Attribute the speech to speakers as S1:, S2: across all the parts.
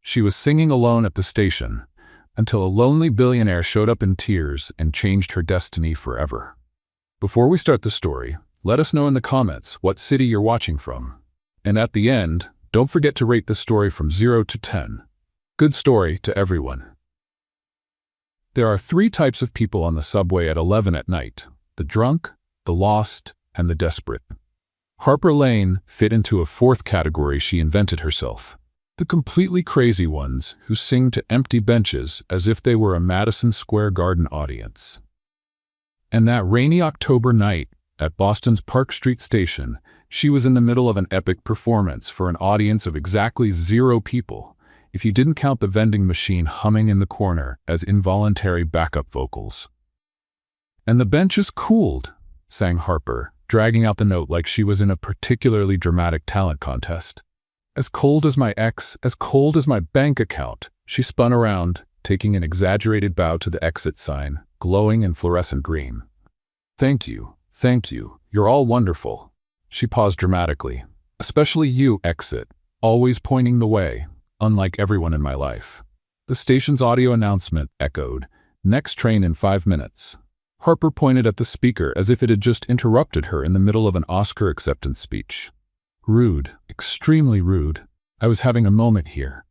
S1: She was singing alone at the station until a lonely billionaire showed up in tears and changed her destiny forever. Before we start the story, let us know in the comments what city you're watching from. And at the end, don't forget to rate the story from 0 to 10. Good story to everyone. There are 3 types of people on the subway at 11 at night: the drunk, the lost, and the desperate. Harper Lane fit into a 4th category she invented herself: the completely crazy ones who sing to empty benches as if they were a Madison Square Garden audience. And that rainy October night at Boston's Park Street station, she was in the middle of an epic performance for an audience of exactly 0 people, if you didn't count the vending machine humming in the corner as involuntary backup vocals. "And the benches cooled," sang Harper, dragging out the note like she was in a particularly dramatic talent contest. "As cold as my ex, as cold as my bank account." She spun around, taking an exaggerated bow to the exit sign, glowing in fluorescent green. Thank you, you're all wonderful." She paused dramatically. "Especially you, exit, always pointing the way, unlike everyone in my life." The station's audio announcement echoed, "Next train in 5 minutes." Harper pointed at the speaker as if it had just interrupted her in the middle of an Oscar acceptance speech. Rude, extremely rude. I was having a moment here.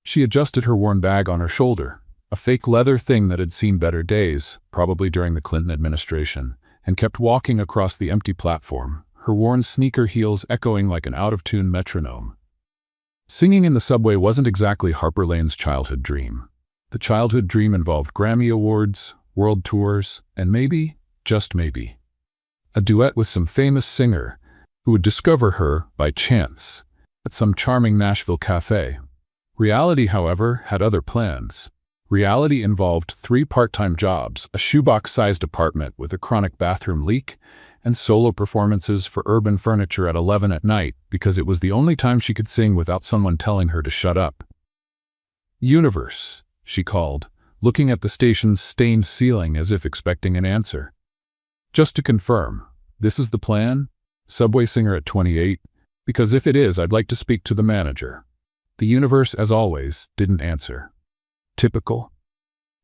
S1: She adjusted her worn bag on her shoulder, a fake leather thing that had seen better days, probably during the Clinton administration, and kept walking across the empty platform, her worn sneaker heels echoing like an out-of-tune metronome. Singing in the subway wasn't exactly Harper Lane's childhood dream. The childhood dream involved Grammy Awards, world tours, and maybe, just maybe, a duet with some famous singer who would discover her by chance at some charming Nashville cafe. Reality, however, had other plans. Reality involved 3 part-time jobs, a shoebox-sized apartment with a chronic bathroom leak, and solo performances for Urban Furniture at 11 at night because it was the only time she could sing without someone telling her to shut up. "Universe," she called, looking at the station's stained ceiling as if expecting an answer. "Just to confirm, this is the plan? Subway singer at 28? Because if it is, I'd like to speak to the manager." The universe, as always, didn't answer. Typical.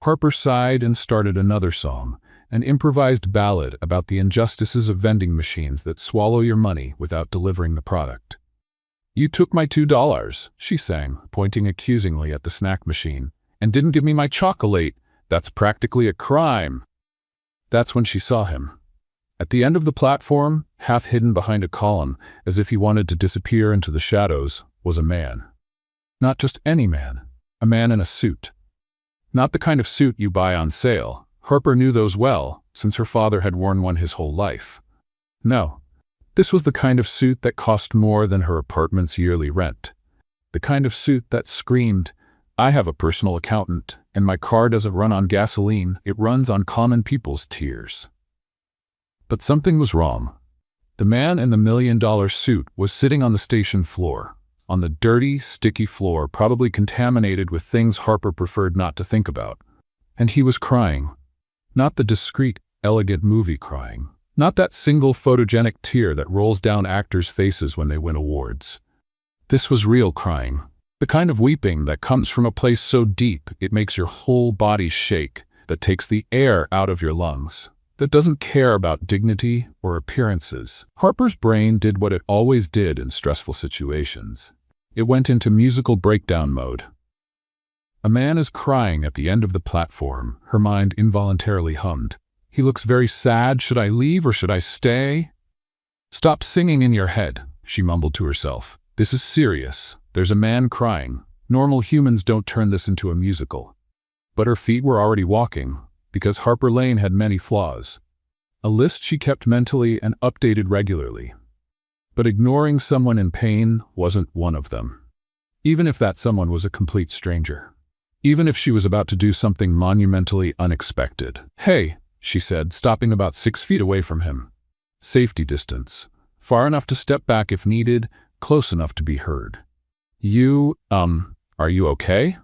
S1: Harper sighed and started another song, an improvised ballad about the injustices of vending machines that swallow your money without delivering the product. "You took my $2, she sang, pointing accusingly at the snack machine, "and didn't give me my chocolate. That's practically a crime." That's when she saw him. At the end of the platform, half hidden behind a column, as if he wanted to disappear into the shadows, was a man. Not just any man, a man in a suit. Not the kind of suit you buy on sale. Harper knew those well, since her father had worn one his whole life. No, this was the kind of suit that cost more than her apartment's yearly rent. The kind of suit that screamed, "I have a personal accountant, and my car doesn't run on gasoline, it runs on common people's tears." But something was wrong. The man in the $1 million suit was sitting on the station floor, on the dirty, sticky floor, probably contaminated with things Harper preferred not to think about. And he was crying. Not the discreet, elegant movie crying. Not that single photogenic tear that rolls down actors' faces when they win awards. This was real crying. The kind of weeping that comes from a place so deep it makes your whole body shake, that takes the air out of your lungs, that doesn't care about dignity or appearances. Harper's brain did what it always did in stressful situations. It went into musical breakdown mode. A man is crying at the end of the platform, her mind involuntarily hummed. "He looks very sad. Should I leave or should I stay?" "Stop singing in your head," she mumbled to herself. "This is serious. There's a man crying. Normal humans don't turn this into a musical." But her feet were already walking, because Harper Lane had many flaws. A list she kept mentally and updated regularly. But ignoring someone in pain wasn't one of them. Even if that someone was a complete stranger. Even if she was about to do something monumentally unexpected. "Hey," she said, stopping about 6 feet away from him. Safety distance. Far enough to step back if needed, close enough to be heard. Are you okay?"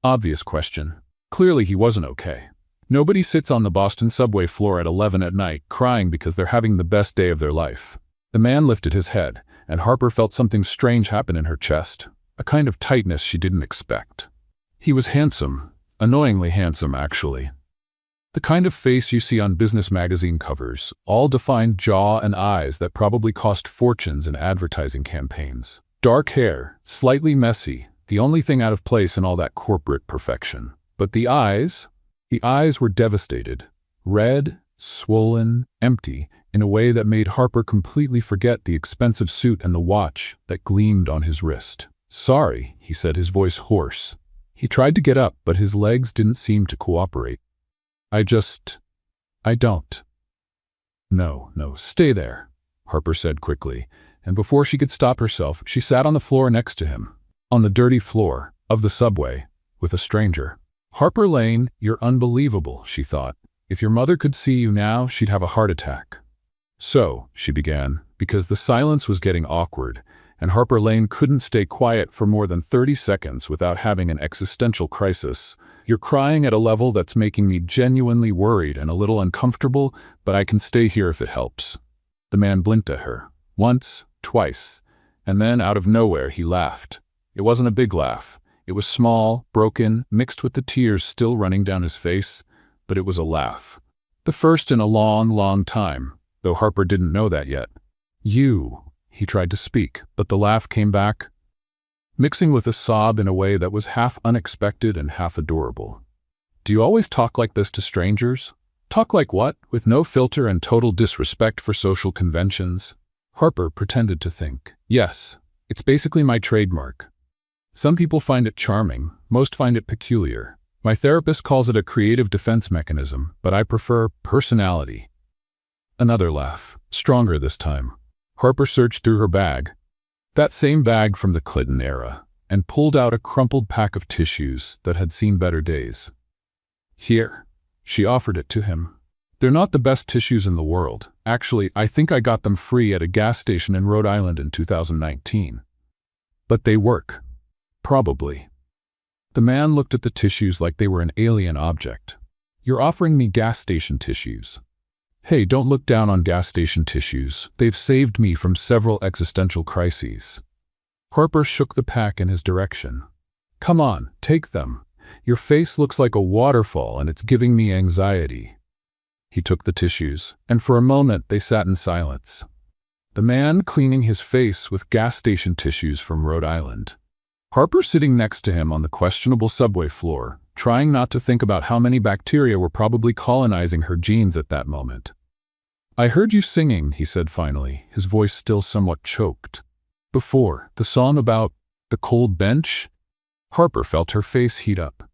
S1: Obvious question. Clearly he wasn't okay. Nobody sits on the Boston subway floor at 11 at night crying because they're having the best day of their life. The man lifted his head, and Harper felt something strange happen in her chest. a kind of tightness she didn't expect. He was handsome, annoyingly handsome actually. The kind of face you see on business magazine covers, all defined jaw and eyes that probably cost fortunes in advertising campaigns. Dark hair, slightly messy, the only thing out of place in all that corporate perfection. But the eyes were devastated. Red, swollen, empty, in a way that made Harper completely forget the expensive suit and the watch that gleamed on his wrist. "Sorry," he said, his voice hoarse. He tried to get up, but his legs didn't seem to cooperate. I don't." No, stay there," Harper said quickly, and before she could stop herself, she sat on the floor next to him, on the dirty floor of the subway, with a stranger. "Harper Lane, you're unbelievable," she thought. "If your mother could see you now, she'd have a heart attack." "So," she began, because the silence was getting awkward, and Harper Lane couldn't stay quiet for more than 30 seconds without having an existential crisis. "You're crying at a level that's making me genuinely worried and a little uncomfortable, but I can stay here if it helps." The man blinked at her. Once, twice, and then out of nowhere he laughed. It wasn't a big laugh. It was small, broken, mixed with the tears still running down his face, but it was a laugh. The first in a long, long time, though Harper didn't know that yet. "You," he tried to speak, but the laugh came back, mixing with a sob in a way that was half unexpected and half adorable. "Do you always talk like this to strangers?" "Talk like what? With no filter and total disrespect for social conventions?" Harper pretended to think. "Yes, it's basically my trademark. Some people find it charming, most find it peculiar. My therapist calls it a creative defense mechanism, but I prefer personality." Another laugh, stronger this time. Harper searched through her bag, that same bag from the Clinton era, and pulled out a crumpled pack of tissues that had seen better days. "Here." She offered it to him. "They're not the best tissues in the world. Actually, I think I got them free at a gas station in Rhode Island in 2019. But they work. Probably." The man looked at the tissues like they were an alien object. "You're offering me gas station tissues?" "Hey, don't look down on gas station tissues. They've saved me from several existential crises." Harper shook the pack in his direction. "Come on, take them. Your face looks like a waterfall and it's giving me anxiety." He took the tissues, and for a moment they sat in silence. The man cleaning his face with gas station tissues from Rhode Island. Harper sitting next to him on the questionable subway floor, trying not to think about how many bacteria were probably colonizing her genes at that moment. "I heard you singing," he said finally, his voice still somewhat choked. "Before, the song about the cold bench?" Harper felt her face heat up.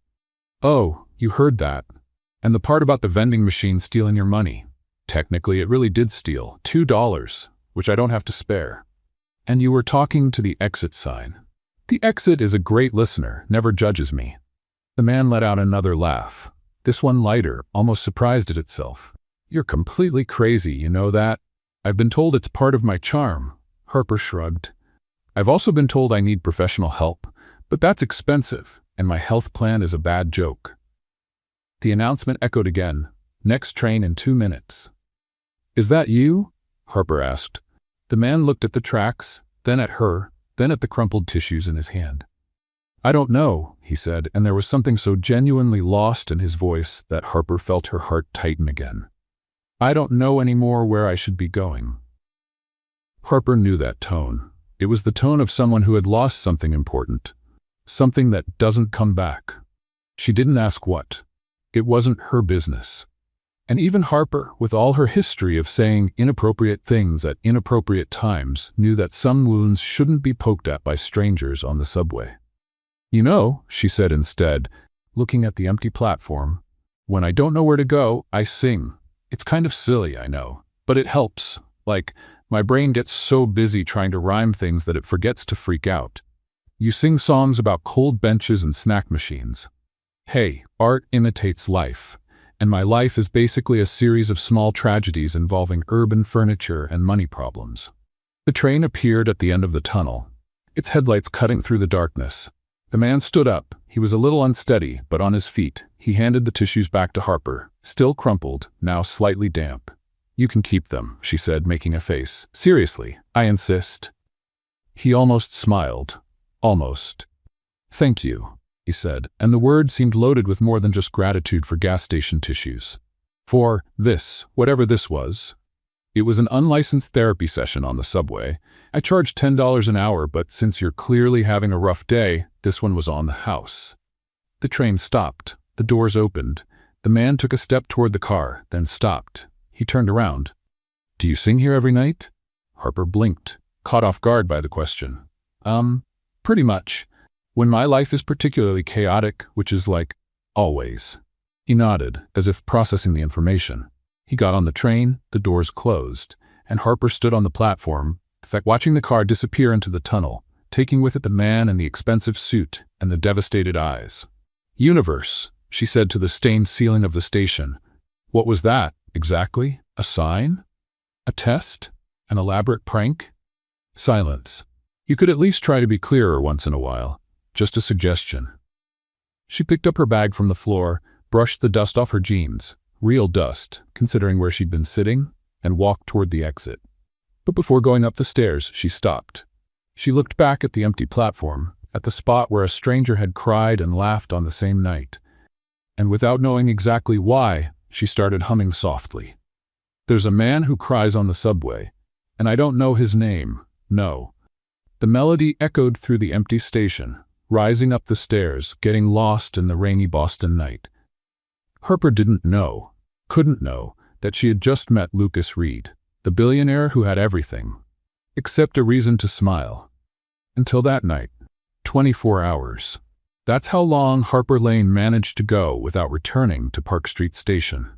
S1: "Oh, you heard that. And the part about the vending machine stealing your money. Technically, it really did steal $2, which I don't have to spare. And you were talking to the exit sign. The exit is a great listener, never judges me." The man let out another laugh, this one lighter, almost surprised at itself. "You're completely crazy, you know that? I've been told it's part of my charm." Harper shrugged. "I've also been told I need professional help, but that's expensive, and my health plan is a bad joke." The announcement echoed again. "Next train in 2 minutes." "Is that you?" Harper asked. The man looked at the tracks, then at her, then at the crumpled tissues in his hand. "I don't know," he said, and there was something so genuinely lost in his voice that Harper felt her heart tighten again. "I don't know anymore where I should be going." Harper knew that tone. It was the tone of someone who had lost something important, something that doesn't come back. She didn't ask what. It wasn't her business. And even Harper, with all her history of saying inappropriate things at inappropriate times, knew that some wounds shouldn't be poked at by strangers on the subway. "You know," she said instead, looking at the empty platform, "when I don't know where to go, I sing. It's kind of silly, I know, but it helps. Like, my brain gets so busy trying to rhyme things that it forgets to freak out. You sing songs about cold benches and snack machines. Hey, art imitates life. And my life is basically a series of small tragedies involving urban furniture and money problems." The train appeared at the end of the tunnel, its headlights cutting through the darkness. The man stood up. He was a little unsteady, but on his feet. He handed the tissues back to Harper, still crumpled, now slightly damp. "You can keep them," she said, making a face. "Seriously, I insist." He almost smiled. Almost. Thank you, he said, and the word seemed loaded with more than just gratitude for gas station tissues. For this, whatever this was. It was an unlicensed therapy session on the subway. I charged $10 an hour, but since you're clearly having a rough day, this one was on the house. The train stopped. The doors opened. The man took a step toward the car, then stopped. He turned around. Do you sing here every night? Harper blinked, caught off guard by the question. Pretty much. When my life is particularly chaotic, which is like, always. He nodded, as if processing the information. He got on the train, the doors closed, and Harper stood on the platform, watching the car disappear into the tunnel, taking with it the man in the expensive suit and the devastated eyes. Universe, she said to the stained ceiling of the station. What was that, exactly? A sign? A test? An elaborate prank? Silence. You could at least try to be clearer once in a while. Just a suggestion. She picked up her bag from the floor, brushed the dust off her jeans, real dust, considering where she'd been sitting, and walked toward the exit. But before going up the stairs, she stopped. She looked back at the empty platform, at the spot where a stranger had cried and laughed on the same night. And without knowing exactly why, she started humming softly. There's a man who cries on the subway, and I don't know his name, no. The melody echoed through the empty station, rising up the stairs, getting lost in the rainy Boston night. Harper couldn't know, that she had just met Lucas Reed, the billionaire who had everything, except a reason to smile. Until that night, 24 hours. That's how long Harper Lane managed to go without returning to Park Street Station.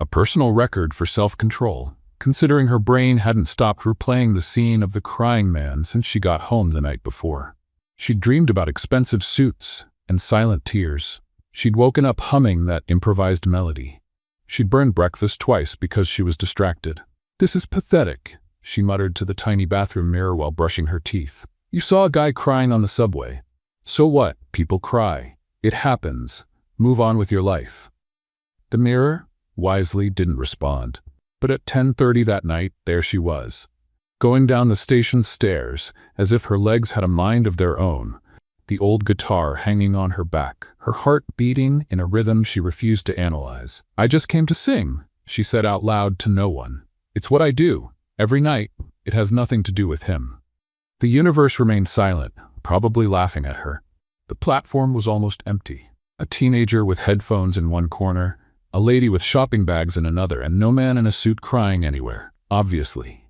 S1: A personal record for self-control, considering her brain hadn't stopped replaying the scene of the crying man since she got home the night before. She'd dreamed about expensive suits and silent tears. She'd woken up humming that improvised melody. She'd burned breakfast twice because she was distracted. This is pathetic, she muttered to the tiny bathroom mirror while brushing her teeth. You saw a guy crying on the subway. So what? People cry. It happens. Move on with your life. The mirror, wisely, didn't respond. But at 10:30 that night, there she was, going down the station stairs as if her legs had a mind of their own, the old guitar hanging on her back, her heart beating in a rhythm she refused to analyze. I just came to sing, she said out loud to no one. It's what I do, every night. It has nothing to do with him. The universe remained silent, probably laughing at her. The platform was almost empty. A teenager with headphones in one corner, a lady with shopping bags in another, and no man in a suit crying anywhere, obviously.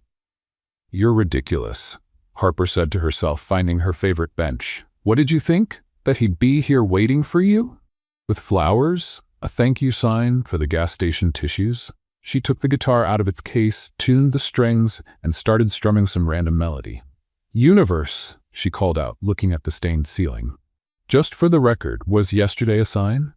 S1: You're ridiculous, Harper said to herself, finding her favorite bench. What did you think? That he'd be here waiting for you? With flowers? A thank you sign for the gas station tissues? She took the guitar out of its case, tuned the strings, and started strumming some random melody. Universe, she called out, looking at the stained ceiling. Just for the record, was yesterday a sign?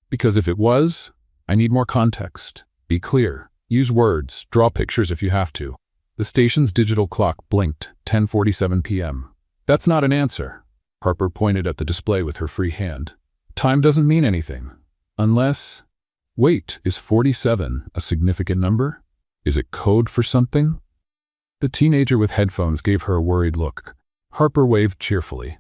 S1: Because if it was, I need more context. Be clear. Use words. Draw pictures if you have to. The station's digital clock blinked, 10:47 p.m. That's not an answer. Harper pointed at the display with her free hand. Time doesn't mean anything. Unless… Wait, is 47 a significant number? Is it code for something? The teenager with headphones gave her a worried look. Harper waved cheerfully.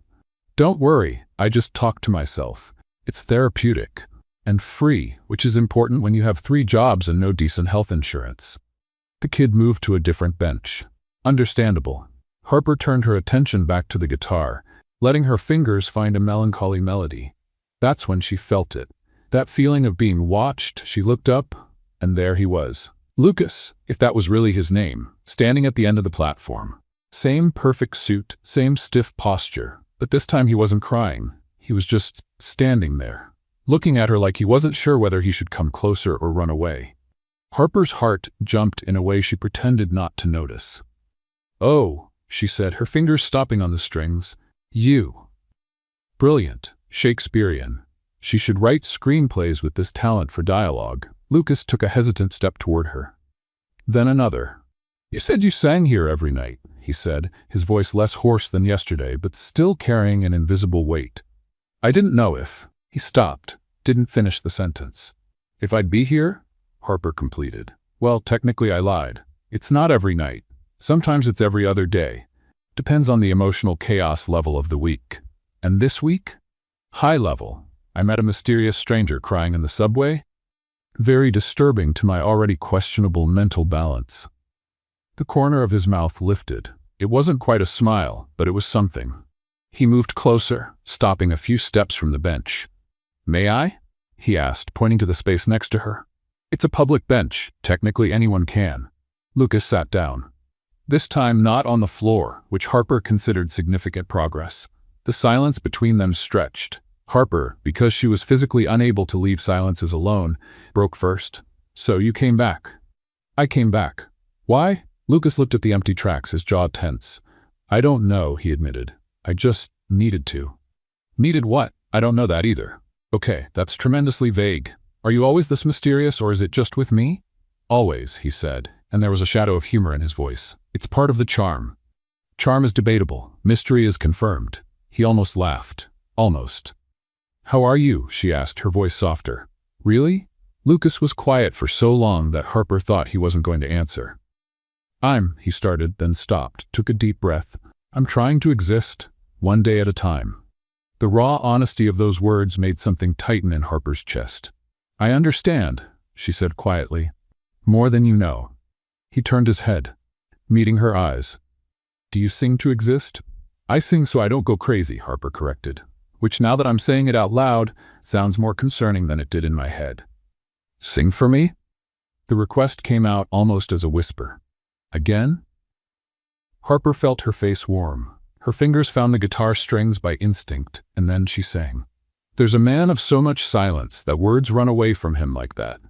S1: Don't worry, I just talk to myself. It's therapeutic. And free, which is important when you have 3 jobs and no decent health insurance. The kid moved to a different bench. Understandable. Harper turned her attention back to the guitar, letting her fingers find a melancholy melody. That's when she felt it. That feeling of being watched. She looked up, and there he was. Lucas, if that was really his name, standing at the end of the platform. Same perfect suit, same stiff posture, but this time he wasn't crying. He was just standing there, looking at her like he wasn't sure whether he should come closer or run away. Harper's heart jumped in a way she pretended not to notice. Oh, she said, her fingers stopping on the strings. You. Brilliant. Shakespearean. She should write screenplays with this talent for dialogue. Lucas took a hesitant step toward her. Then another. You said you sang here every night, he said, his voice less hoarse than yesterday, but still carrying an invisible weight. I didn't know if… He stopped, didn't finish the sentence. If I'd be here? Harper completed. Well, technically I lied. It's not every night. Sometimes it's every other day. Depends on the emotional chaos level of the week. And this week? High level. I met a mysterious stranger crying in the subway. Very disturbing to my already questionable mental balance. The corner of his mouth lifted. It wasn't quite a smile, but it was something. He moved closer, stopping a few steps from the bench. "May I?" he asked, pointing to the space next to her. "It's a public bench. Technically anyone can." Lucas sat down. This time not on the floor, which Harper considered significant progress. The silence between them stretched. Harper, because she was physically unable to leave silences alone, broke first. "So you came back?" "I came back." "Why?" Lucas looked at the empty tracks, his jaw tense. "I don't know," he admitted. "I just needed to." "Needed what?" "I don't know that either." "Okay, that's tremendously vague. Are you always this mysterious, or is it just with me?" "Always," he said, and there was a shadow of humor in his voice. "It's part of the charm." "Charm is debatable. Mystery is confirmed." He almost laughed. Almost. "How are you?" she asked, her voice softer. "Really?" Lucas was quiet for so long that Harper thought he wasn't going to answer. He started, then stopped, took a deep breath. "I'm trying to exist, one day at a time." The raw honesty of those words made something tighten in Harper's chest. "I understand," she said quietly. "More than you know." He turned his head, meeting her eyes. "Do you sing to exist?" "I sing so I don't go crazy," Harper corrected, which now that I'm saying it out loud, sounds more concerning than it did in my head. "Sing for me?" The request came out almost as a whisper. "Again?" Harper felt her face warm. Her fingers found the guitar strings by instinct, and then she sang. "There's a man of so much silence that words run away from him like that.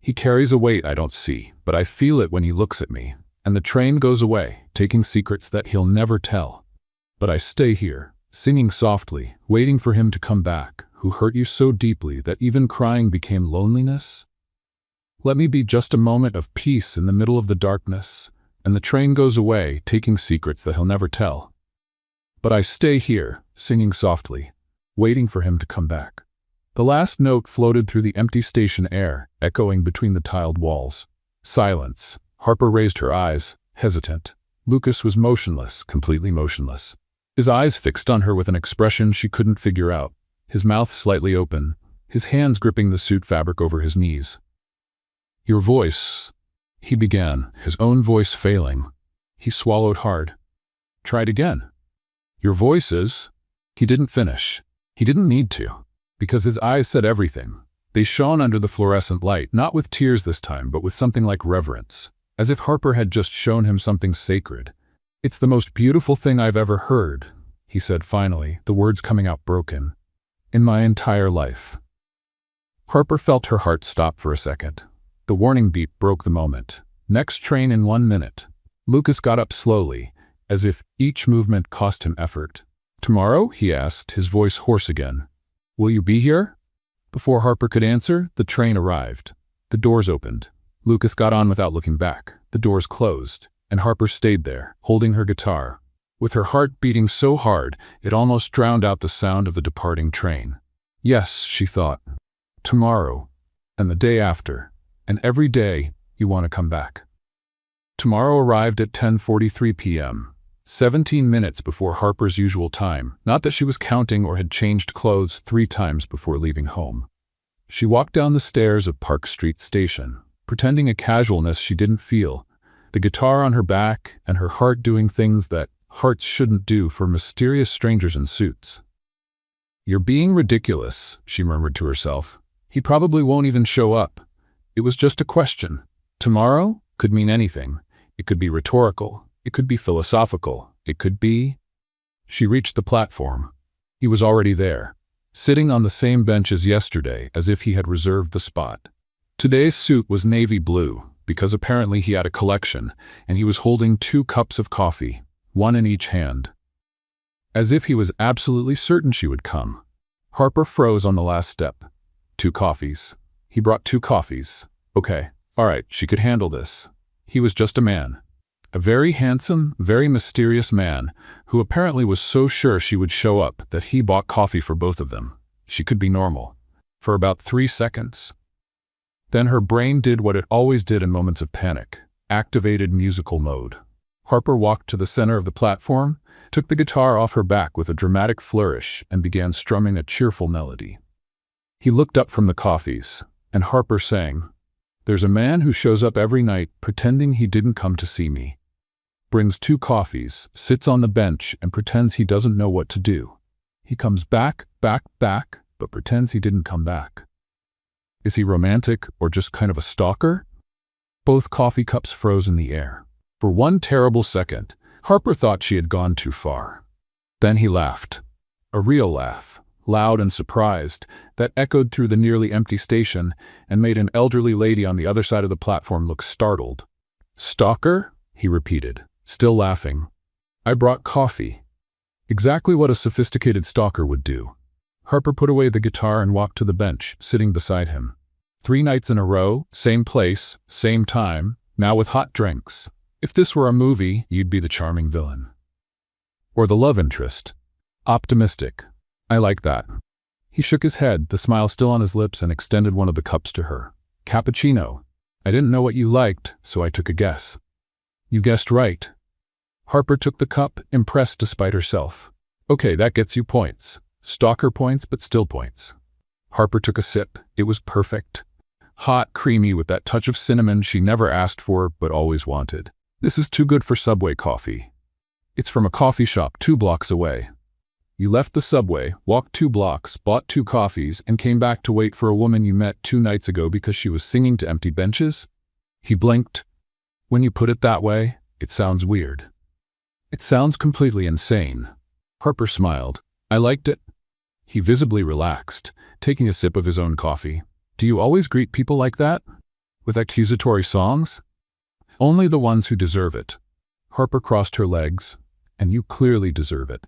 S1: He carries a weight I don't see, but I feel it when he looks at me, and the train goes away, taking secrets that he'll never tell. But I stay here, singing softly, waiting for him to come back, who hurt you so deeply that even crying became loneliness. Let me be just a moment of peace in the middle of the darkness, and the train goes away, taking secrets that he'll never tell. But I stay here, singing softly, waiting for him to come back." The last note floated through the empty station air, echoing between the tiled walls. Silence. Harper raised her eyes, hesitant. Lucas was motionless, completely motionless. His eyes fixed on her with an expression she couldn't figure out, his mouth slightly open, his hands gripping the suit fabric over his knees. "Your voice," he began, his own voice failing. He swallowed hard. "Tried again." "Your voice is—" He didn't finish. He didn't need to, because his eyes said everything. They shone under the fluorescent light, not with tears this time, but with something like reverence, as if Harper had just shown him something sacred. "It's the most beautiful thing I've ever heard," he said finally, the words coming out broken, "in my entire life." Harper felt her heart stop for a second. The warning beep broke the moment. Next train in 1 minute. Lucas got up slowly, as if each movement cost him effort. "Tomorrow?" he asked, his voice hoarse again. "Will you be here?" Before Harper could answer, the train arrived. The doors opened. Lucas got on without looking back. The doors closed, and Harper stayed there, holding her guitar, with her heart beating so hard it almost drowned out the sound of the departing train. Yes, she thought. Tomorrow, and the day after, and every day you want to come back. Tomorrow arrived at 10:43 p.m., 17 minutes before Harper's usual time, not that she was counting or had changed clothes 3 times before leaving home. She walked down the stairs of Park Street Station, pretending a casualness she didn't feel, the guitar on her back and her heart doing things that hearts shouldn't do for mysterious strangers in suits. "You're being ridiculous," she murmured to herself. "He probably won't even show up. It was just a question. Tomorrow could mean anything. It could be rhetorical. It could be philosophical. It could be—" She reached the platform. He was already there, sitting on the same bench as yesterday, as if he had reserved the spot. Today's suit was navy blue, because apparently he had a collection, and he was holding 2 cups of coffee, one in each hand. As if he was absolutely certain she would come. Harper froze on the last step. 2 coffees. He brought 2 coffees. Okay, all right, she could handle this. He was just a man. A very handsome, very mysterious man, who apparently was so sure she would show up that he bought coffee for both of them. She could be normal. For about 3 seconds. Then her brain did what it always did in moments of panic. Activated musical mode. Harper walked to the center of the platform, took the guitar off her back with a dramatic flourish, and began strumming a cheerful melody. He looked up from the coffees, and Harper sang, "There's a man who shows up every night pretending he didn't come to see me. Brings 2 coffees, sits on the bench, and pretends he doesn't know what to do. He comes back, but pretends he didn't come back. Is he romantic or just kind of a stalker?" Both coffee cups froze in the air. For one terrible second, Harper thought she had gone too far. Then he laughed. A real laugh, loud and surprised, that echoed through the nearly empty station and made an elderly lady on the other side of the platform look startled. "Stalker?" he repeated, still laughing. "I brought coffee." Exactly what a sophisticated stalker would do. Harper put away the guitar and walked to the bench, sitting beside him. 3 nights in a row, same place, same time, now with hot drinks. If this were a movie, you'd be the charming villain. Or the love interest. Optimistic. I like that. He shook his head, the smile still on his lips, and extended one of the cups to her. "Cappuccino. I didn't know what you liked, so I took a guess." "You guessed right." Harper took the cup, impressed despite herself. "Okay, that gets you points. Stalker points, but still points." Harper took a sip. It was perfect. Hot, creamy, with that touch of cinnamon she never asked for but always wanted. "This is too good for Subway coffee. It's from a coffee shop 2 blocks away." "You left the Subway, walked 2 blocks, bought 2 coffees, and came back to wait for a woman you met 2 nights ago because she was singing to empty benches?" He blinked. "When you put it that way, it sounds weird." "It sounds completely insane." Harper smiled. "I liked it." He visibly relaxed, taking a sip of his own coffee. "Do you always greet people like that? With accusatory songs?" "Only the ones who deserve it." Harper crossed her legs. "And you clearly deserve it.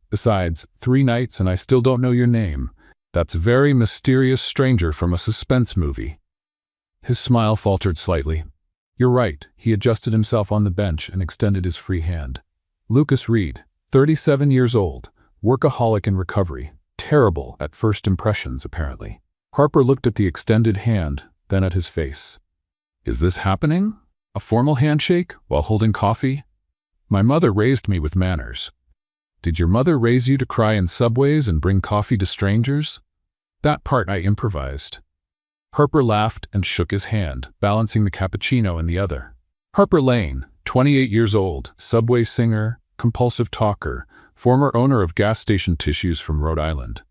S1: Besides, 3 nights and I still don't know your name. That's a very mysterious stranger from a suspense movie." His smile faltered slightly. "You're right." He adjusted himself on the bench and extended his free hand. "Lucas Reed, 37 years old, workaholic in recovery. Terrible at first impressions, apparently." Harper looked at the extended hand, then at his face. "Is this happening? A formal handshake while holding coffee? My mother raised me with manners." "Did your mother raise you to cry in subways and bring coffee to strangers?" "That part I improvised." Harper laughed and shook his hand, balancing the cappuccino in the other. "Harper Lane, 28 years old, Subway singer, compulsive talker, former owner of gas station tissues from Rhode Island."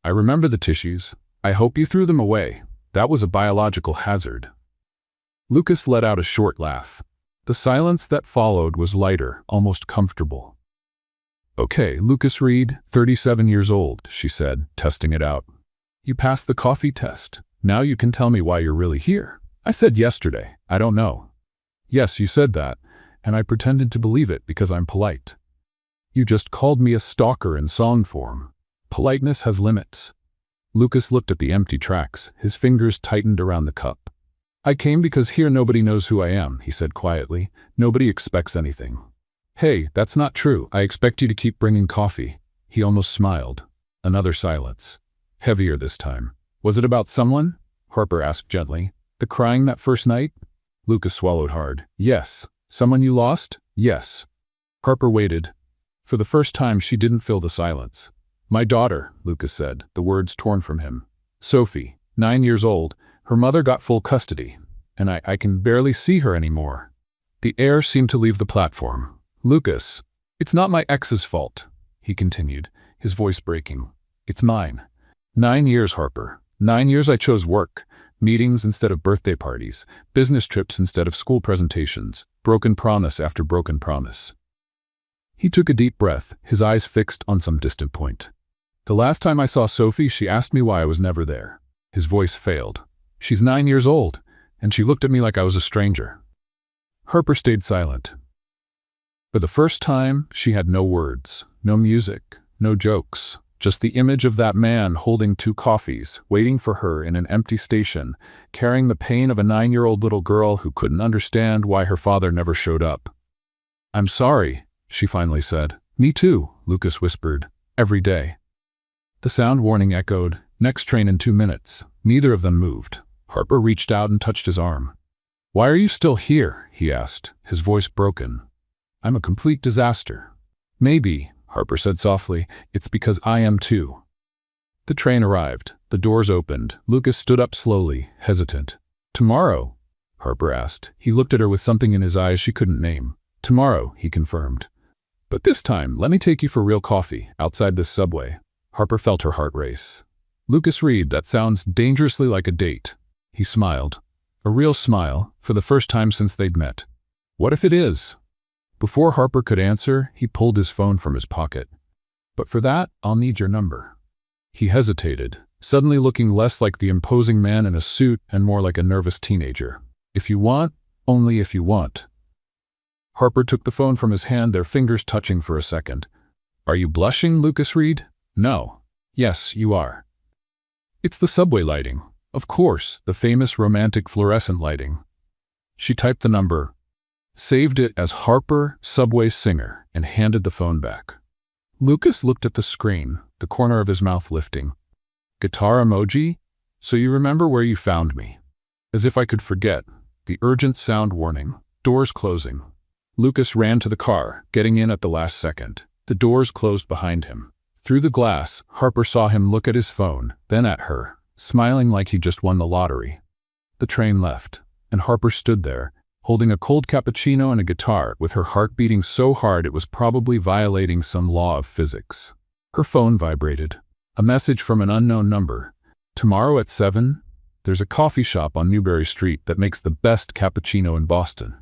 S1: "I remember the tissues. I hope you threw them away. That was a biological hazard." Lucas let out a short laugh. The silence that followed was lighter, almost comfortable. "Okay, Lucas Reed, 37 years old," she said, testing it out. "You passed the coffee test. Now you can tell me why you're really here." "I said yesterday, I don't know." "Yes, you said that, and I pretended to believe it because I'm polite." "You just called me a stalker in song form. Politeness has limits." Lucas looked at the empty tracks, his fingers tightened around the cup. "I came because here nobody knows who I am," he said quietly. "Nobody expects anything." "Hey, that's not true. I expect you to keep bringing coffee." He almost smiled. Another silence. Heavier this time. "Was it about someone?" Harper asked gently. "The crying that first night?" Lucas swallowed hard. "Yes." "Someone you lost?" "Yes." Harper waited. For the first time she didn't fill the silence. "My daughter," Lucas said, the words torn from him. "Sophie, 9 years old. Her mother got full custody, and I can barely see her anymore." The air seemed to leave the platform. "Lucas, it's not my ex's fault," he continued, his voice breaking. "It's mine. 9 years, Harper. 9 years I chose work, meetings instead of birthday parties, business trips instead of school presentations, broken promise after broken promise." He took a deep breath, his eyes fixed on some distant point. "The last time I saw Sophie, she asked me why I was never there." His voice failed. "She's 9 years old, and she looked at me like I was a stranger." Harper stayed silent. For the first time, she had no words, no music, no jokes, just the image of that man holding 2 coffees, waiting for her in an empty station, carrying the pain of a 9-year-old little girl who couldn't understand why her father never showed up. "I'm sorry," she finally said. "Me too," Lucas whispered. "Every day." The sound warning echoed. "Next train in 2 minutes." Neither of them moved. Harper reached out and touched his arm. "Why are you still here?" he asked, his voice broken. I'm a complete disaster. Maybe, Harper said softly, it's because I am too. The train arrived. The doors opened. Lucas stood up slowly, hesitant. Tomorrow? Harper asked. He looked at her with something in his eyes she couldn't name. Tomorrow, he confirmed. But this time, let me take you for real coffee, outside this subway. Harper felt her heart race. Lucas Reed, that sounds dangerously like a date. He smiled. A real smile, for the first time since they'd met. What if it is? Before Harper could answer, he pulled his phone from his pocket. But for that, I'll need your number. He hesitated, suddenly looking less like the imposing man in a suit and more like a nervous teenager. If you want, only if you want. Harper took the phone from his hand, their fingers touching for a second. Are you blushing, Lucas Reed? No. Yes, you are. It's the subway lighting. Of course, the famous romantic fluorescent lighting. She typed the number, saved it as Harper, Subway Singer, and handed the phone back. Lucas looked at the screen, the corner of his mouth lifting. Guitar emoji? So you remember where you found me. As if I could forget. The urgent sound warning. Doors closing. Lucas ran to the car, getting in at the last second. The doors closed behind him. Through the glass, Harper saw him look at his phone, then at her, smiling like he just won the lottery. The train left, and Harper stood there, holding a cold cappuccino and a guitar, with her heart beating so hard it was probably violating some law of physics. Her phone vibrated. A message from an unknown number. Tomorrow at 7, there's a coffee shop on Newbury Street that makes the best cappuccino in Boston.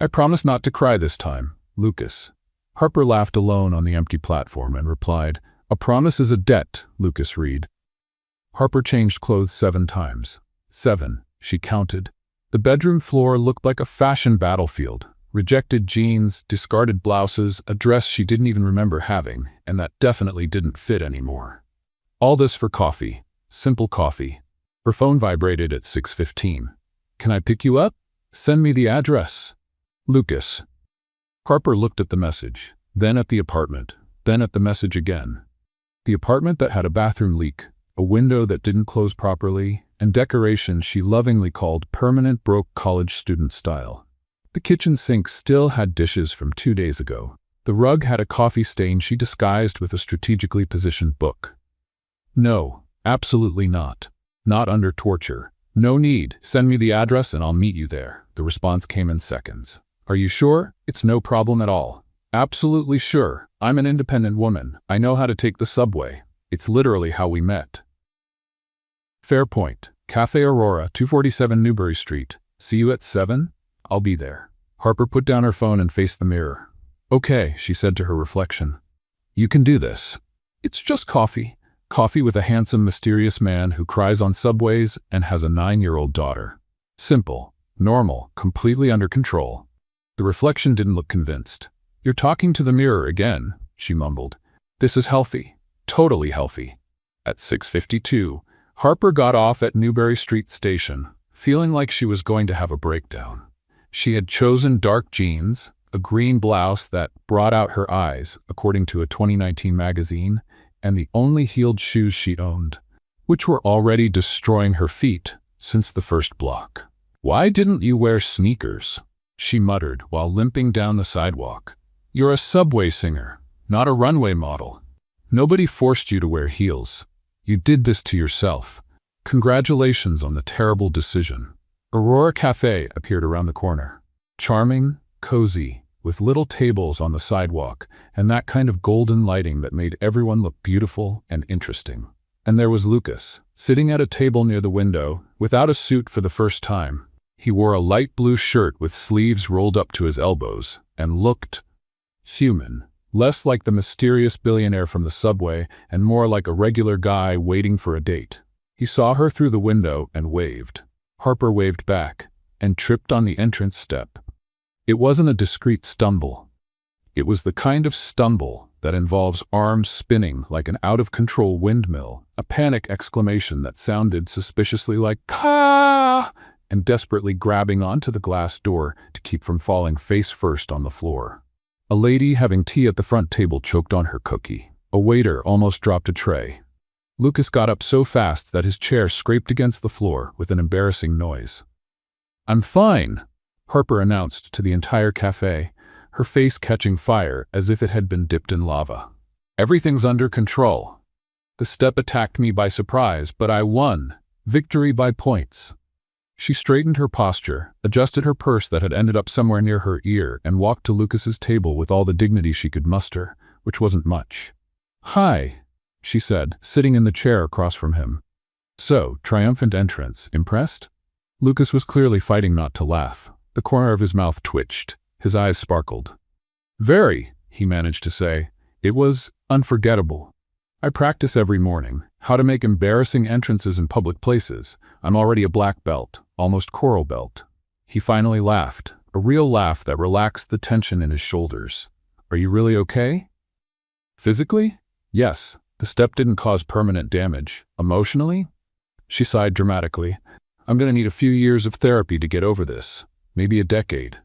S1: I promise not to cry this time, Lucas. Harper laughed alone on the empty platform and replied, A promise is a debt, Lucas Reed. Harper changed clothes 7 times. 7, she counted. The bedroom floor looked like a fashion battlefield. Rejected jeans, discarded blouses, a dress she didn't even remember having, and that definitely didn't fit anymore. All this for coffee. Simple coffee. Her phone vibrated at 6:15. Can I pick you up? Send me the address. Lucas. Harper looked at the message, then at the apartment, then at the message again. The apartment that had a bathroom leak, a window that didn't close properly, and decorations she lovingly called permanent broke college student style. The kitchen sink still had dishes from 2 days ago. The rug had a coffee stain she disguised with a strategically positioned book. No, absolutely not. Not under torture. No need. Send me the address and I'll meet you there. The response came in seconds. Are you sure? It's no problem at all. Absolutely sure. I'm an independent woman. I know how to take the subway. It's literally how we met. Fairpoint, Cafe Aurora, 247 Newbury Street. See you at 7? I'll be there. Harper put down her phone and faced the mirror. Okay, she said to her reflection. You can do this. It's just coffee. Coffee with a handsome, mysterious man who cries on subways and has a 9-year-old daughter. Simple, normal, completely under control. The reflection didn't look convinced. You're talking to the mirror again, she mumbled. This is healthy. Totally healthy. At 6:52, Harper got off at Newbury Street Station, feeling like she was going to have a breakdown. She had chosen dark jeans, a green blouse that brought out her eyes, according to a 2019 magazine, and the only heeled shoes she owned, which were already destroying her feet since the first block. Why didn't you wear sneakers? She muttered while limping down the sidewalk. You're a subway singer, not a runway model. Nobody forced you to wear heels. You did this to yourself. Congratulations on the terrible decision. Aurora Cafe appeared around the corner. Charming, cozy, with little tables on the sidewalk and that kind of golden lighting that made everyone look beautiful and interesting. And there was Lucas, sitting at a table near the window, without a suit for the first time. He wore a light blue shirt with sleeves rolled up to his elbows and looked human, less like the mysterious billionaire from the subway and more like a regular guy waiting for a date. He saw her through the window and waved. Harper waved back and tripped on the entrance step. It wasn't a discreet stumble. It was the kind of stumble that involves arms spinning like an out-of-control windmill, a panic exclamation that sounded suspiciously like "Ka!" and desperately grabbing onto the glass door to keep from falling face first on the floor. A lady having tea at the front table choked on her cookie. A waiter almost dropped a tray. Lucas got up so fast that his chair scraped against the floor with an embarrassing noise. I'm fine, Harper announced to the entire cafe, her face catching fire as if it had been dipped in lava. Everything's under control. The step attacked me by surprise, but I won. Victory by points. She straightened her posture, adjusted her purse that had ended up somewhere near her ear, and walked to Lucas's table with all the dignity she could muster, which wasn't much. "Hi," she said, sitting in the chair across from him. So, triumphant entrance. Impressed? Lucas was clearly fighting not to laugh. The corner of his mouth twitched. His eyes sparkled. "Very," he managed to say. "It was unforgettable. I practice every morning, how to make embarrassing entrances in public places. I'm already a black belt, almost coral belt." He finally laughed, a real laugh that relaxed the tension in his shoulders. "Are you really okay?" "Physically? Yes. The step didn't cause permanent damage. Emotionally?" She sighed dramatically. "I'm going to need a few years of therapy to get over this. Maybe a decade."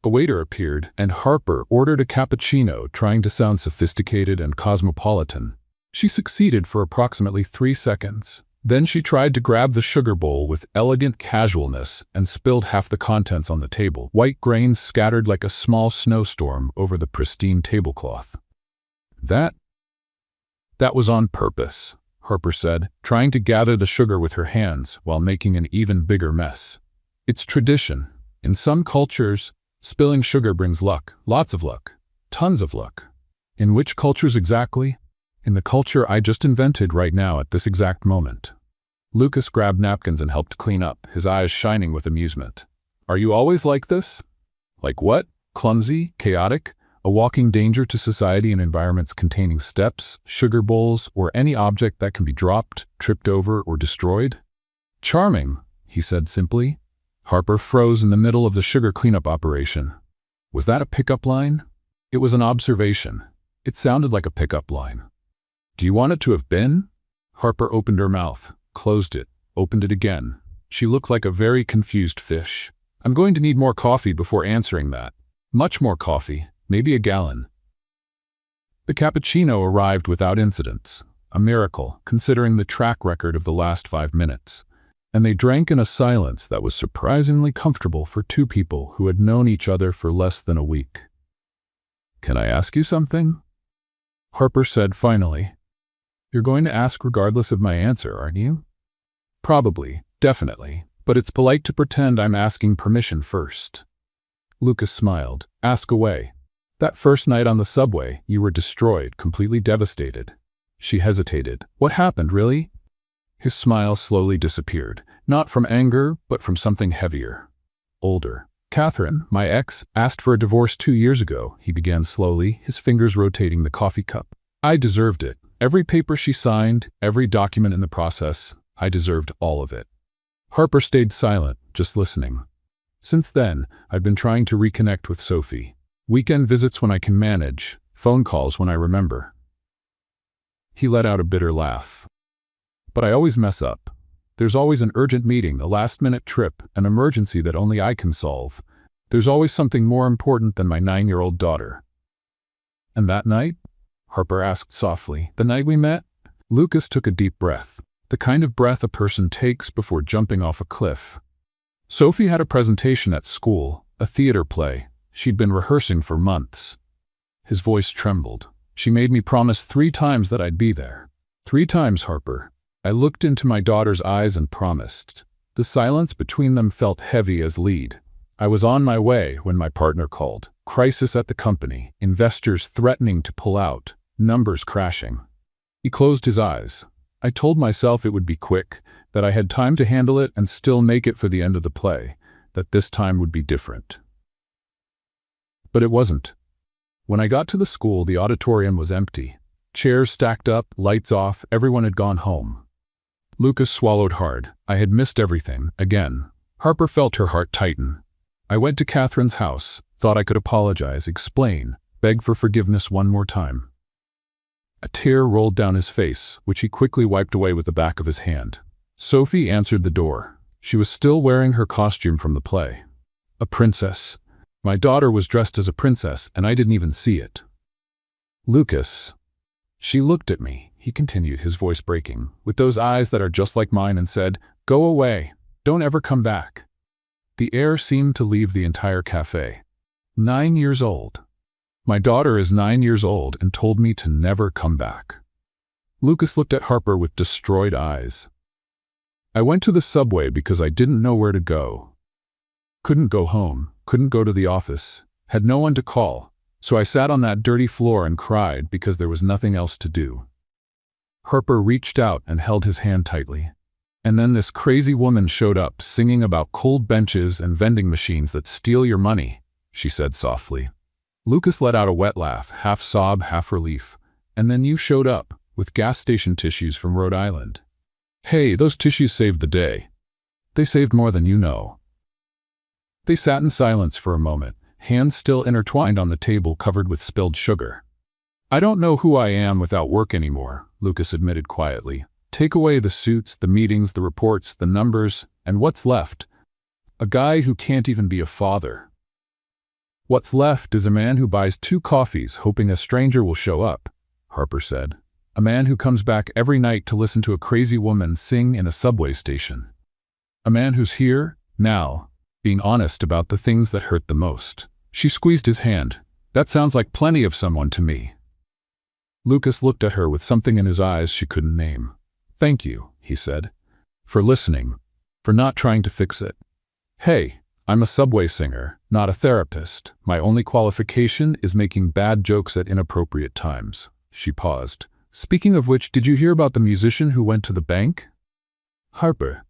S1: A waiter appeared, and Harper ordered a cappuccino, trying to sound sophisticated and cosmopolitan. She succeeded for approximately 3 seconds. Then she tried to grab the sugar bowl with elegant casualness and spilled half the contents on the table. White grains scattered like a small snowstorm over the pristine tablecloth. That was on purpose," Harper said, trying to gather the sugar with her hands while making an even bigger mess. "It's tradition. In some cultures, spilling sugar brings luck, lots of luck, tons of luck." "In which cultures exactly?" "In the culture I just invented right now at this exact moment." Lucas grabbed napkins and helped clean up, his eyes shining with amusement. "Are you always like this?" "Like what? Clumsy? Chaotic? A walking danger to society in environments containing steps, sugar bowls, or any object that can be dropped, tripped over, or destroyed?" "Charming," he said simply. Harper froze in the middle of the sugar cleanup operation. Was that a pickup line? It was an observation. It sounded like a pickup line. "Do you want it to have been?" Harper opened her mouth, closed it, opened it again. She looked like a very confused fish. "I'm going to need more coffee before answering that. Much more coffee, maybe a gallon." The cappuccino arrived without incidents, a miracle considering the track record of the last 5 minutes, and they drank in a silence that was surprisingly comfortable for 2 people who had known each other for less than a week. "Can I ask you something?" Harper said finally. "You're going to ask regardless of my answer, aren't you?" "Probably, definitely, but it's polite to pretend I'm asking permission first." Lucas smiled. "Ask away." "That first night on the subway, you were destroyed, completely devastated." She hesitated. "What happened, really?" His smile slowly disappeared, not from anger, but from something heavier. Older. "Catherine, my ex, asked for a divorce 2 years ago," he began slowly, his fingers rotating the coffee cup. "I deserved it. Every paper she signed, every document in the process, I deserved all of it." Harper stayed silent, just listening. "Since then, I've been trying to reconnect with Sophie. Weekend visits when I can manage, phone calls when I remember." He let out a bitter laugh. "But I always mess up. There's always an urgent meeting, a last-minute trip, an emergency that only I can solve. There's always something more important than my 9-year-old daughter." "And that night?" Harper asked softly. "The night we met?" Lucas took a deep breath, the kind of breath a person takes before jumping off a cliff. "Sophie had a presentation at school, a theater play. She'd been rehearsing for months." His voice trembled. "She made me promise 3 times that I'd be there. 3 times, Harper. I looked into my daughter's eyes and promised." The silence between them felt heavy as lead. "I was on my way when my partner called. Crisis at the company, investors threatening to pull out, numbers crashing." He closed his eyes. "I told myself it would be quick, that I had time to handle it and still make it for the end of the play, that this time would be different." But it wasn't. When I got to the school, the auditorium was empty. Chairs stacked up, lights off, everyone had gone home. Lucas swallowed hard. I had missed everything, again. Harper felt her heart tighten. "I went to Catherine's house, thought I could apologize, explain, beg for forgiveness one more time." A tear rolled down his face, which he quickly wiped away with the back of his hand. Sophie answered the door. She was still wearing her costume from the play. A princess. My daughter was dressed as a princess, and I didn't even see it. "Lucas." "She looked at me," he continued, his voice breaking, "with those eyes that are just like mine, and said, 'Go away. Don't ever come back.'" The air seemed to leave the entire cafe. 9 years old. My daughter is 9 years old and told me to never come back. Lucas looked at Harper with destroyed eyes. I went to the subway because I didn't know where to go. Couldn't go home, couldn't go to the office, had no one to call, so I sat on that dirty floor and cried because there was nothing else to do. Harper reached out and held his hand tightly. And then this crazy woman showed up, singing about cold benches and vending machines that steal your money, she said softly. Lucas let out a wet laugh, half sob, half relief. And then you showed up, with gas station tissues from Rhode Island. Hey, those tissues saved the day. They saved more than you know. They sat in silence for a moment, hands still intertwined on the table covered with spilled sugar. I don't know who I am without work anymore, Lucas admitted quietly. Take away the suits, the meetings, the reports, the numbers, and what's left? A guy who can't even be a father. What's left is a man who buys 2 coffees hoping a stranger will show up, Harper said. A man who comes back every night to listen to a crazy woman sing in a subway station. A man who's here, now, being honest about the things that hurt the most. She squeezed his hand. That sounds like plenty of someone to me. Lucas looked at her with something in his eyes she couldn't name. Thank you, he said, for listening, for not trying to fix it. Hey, I'm a subway singer, not a therapist. My only qualification is making bad jokes at inappropriate times. She paused. Speaking of which, did you hear about the musician who went to the bank? Harper.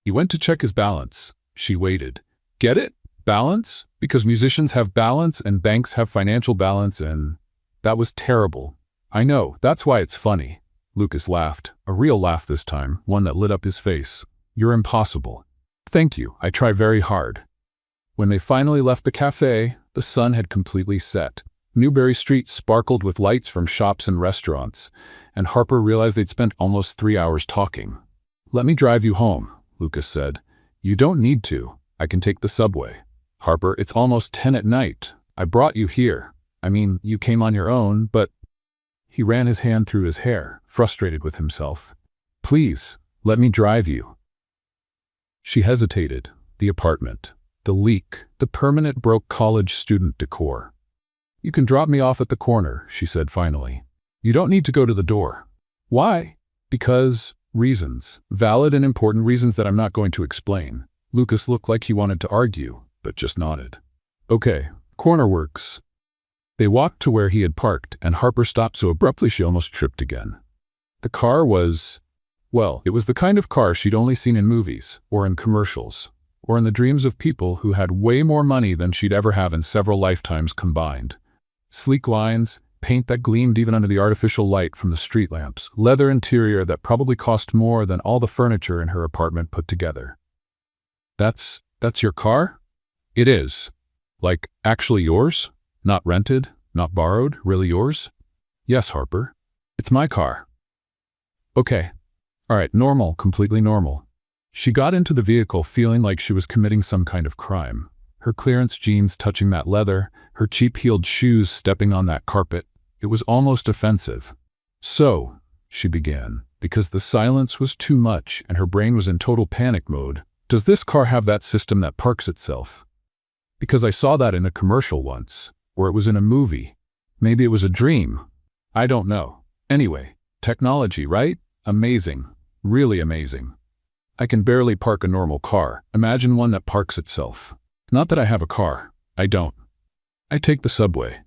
S1: He went to check his balance. She waited. Get it? Balance? Because musicians have balance and banks have financial balance and… That was terrible. I know, that's why it's funny. Lucas laughed, a real laugh this time, one that lit up his face. You're impossible. Thank you, I try very hard. When they finally left the cafe, the sun had completely set. Newbury Street sparkled with lights from shops and restaurants, and Harper realized they'd spent almost 3 hours talking. Let me drive you home, Lucas said. You don't need to. I can take the subway. Harper, it's almost 10 at night. I brought you here. I mean, you came on your own, but… He ran his hand through his hair, frustrated with himself. Please, let me drive you. She hesitated. The apartment, the leak, the permanent broke college student decor. You can drop me off at the corner, she said finally. You don't need to go to the door. Why? Because… reasons. Valid and important reasons that I'm not going to explain. Lucas looked like he wanted to argue, but just nodded. Okay, corner works. They walked to where he had parked, and Harper stopped so abruptly she almost tripped again. The car was… well, it was the kind of car she'd only seen in movies, or in commercials, or in the dreams of people who had way more money than she'd ever have in several lifetimes combined. Sleek lines, paint that gleamed even under the artificial light from the street lamps, leather interior that probably cost more than all the furniture in her apartment put together. That's your car? It is. Like, actually yours? Not rented? Not borrowed? Really yours? Yes, Harper. It's my car. Okay. All right, normal, completely normal. She got into the vehicle feeling like she was committing some kind of crime. Her clearance jeans touching that leather, her cheap-heeled shoes stepping on that carpet. It was almost offensive. So, she began, because the silence was too much and her brain was in total panic mode. Does this car have that system that parks itself? Because I saw that in a commercial once. Or it was in a movie. Maybe it was a dream. I don't know. Anyway, technology, right? Amazing. Really amazing. I can barely park a normal car. Imagine one that parks itself. Not that I have a car. I don't. I take the subway.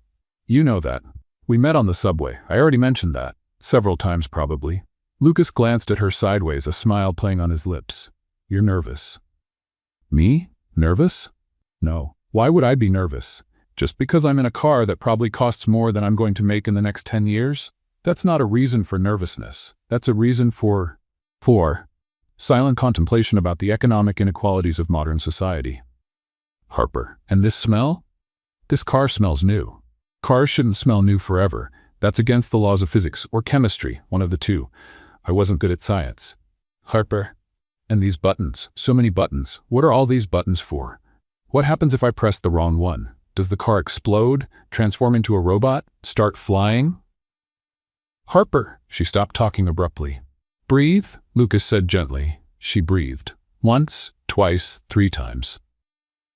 S1: You know that. We met on the subway. I already mentioned that. Several times probably. Lucas glanced at her sideways, a smile playing on his lips. You're nervous. Me? Nervous? No. Why would I be nervous? Just because I'm in a car that probably costs more than I'm going to make in the next 10 years? That's not a reason for nervousness. That's a reason for silent contemplation about the economic inequalities of modern society. Harper, and this smell? This car smells new. Cars shouldn't smell new forever. That's against the laws of physics or chemistry, one of the two. I wasn't good at science. Harper, and these buttons, so many buttons. What are all these buttons for? What happens if I press the wrong one? Does the car explode, transform into a robot, start flying? Harper, she stopped talking abruptly. Breathe, Lucas said gently. She breathed. Once, twice, 3 times.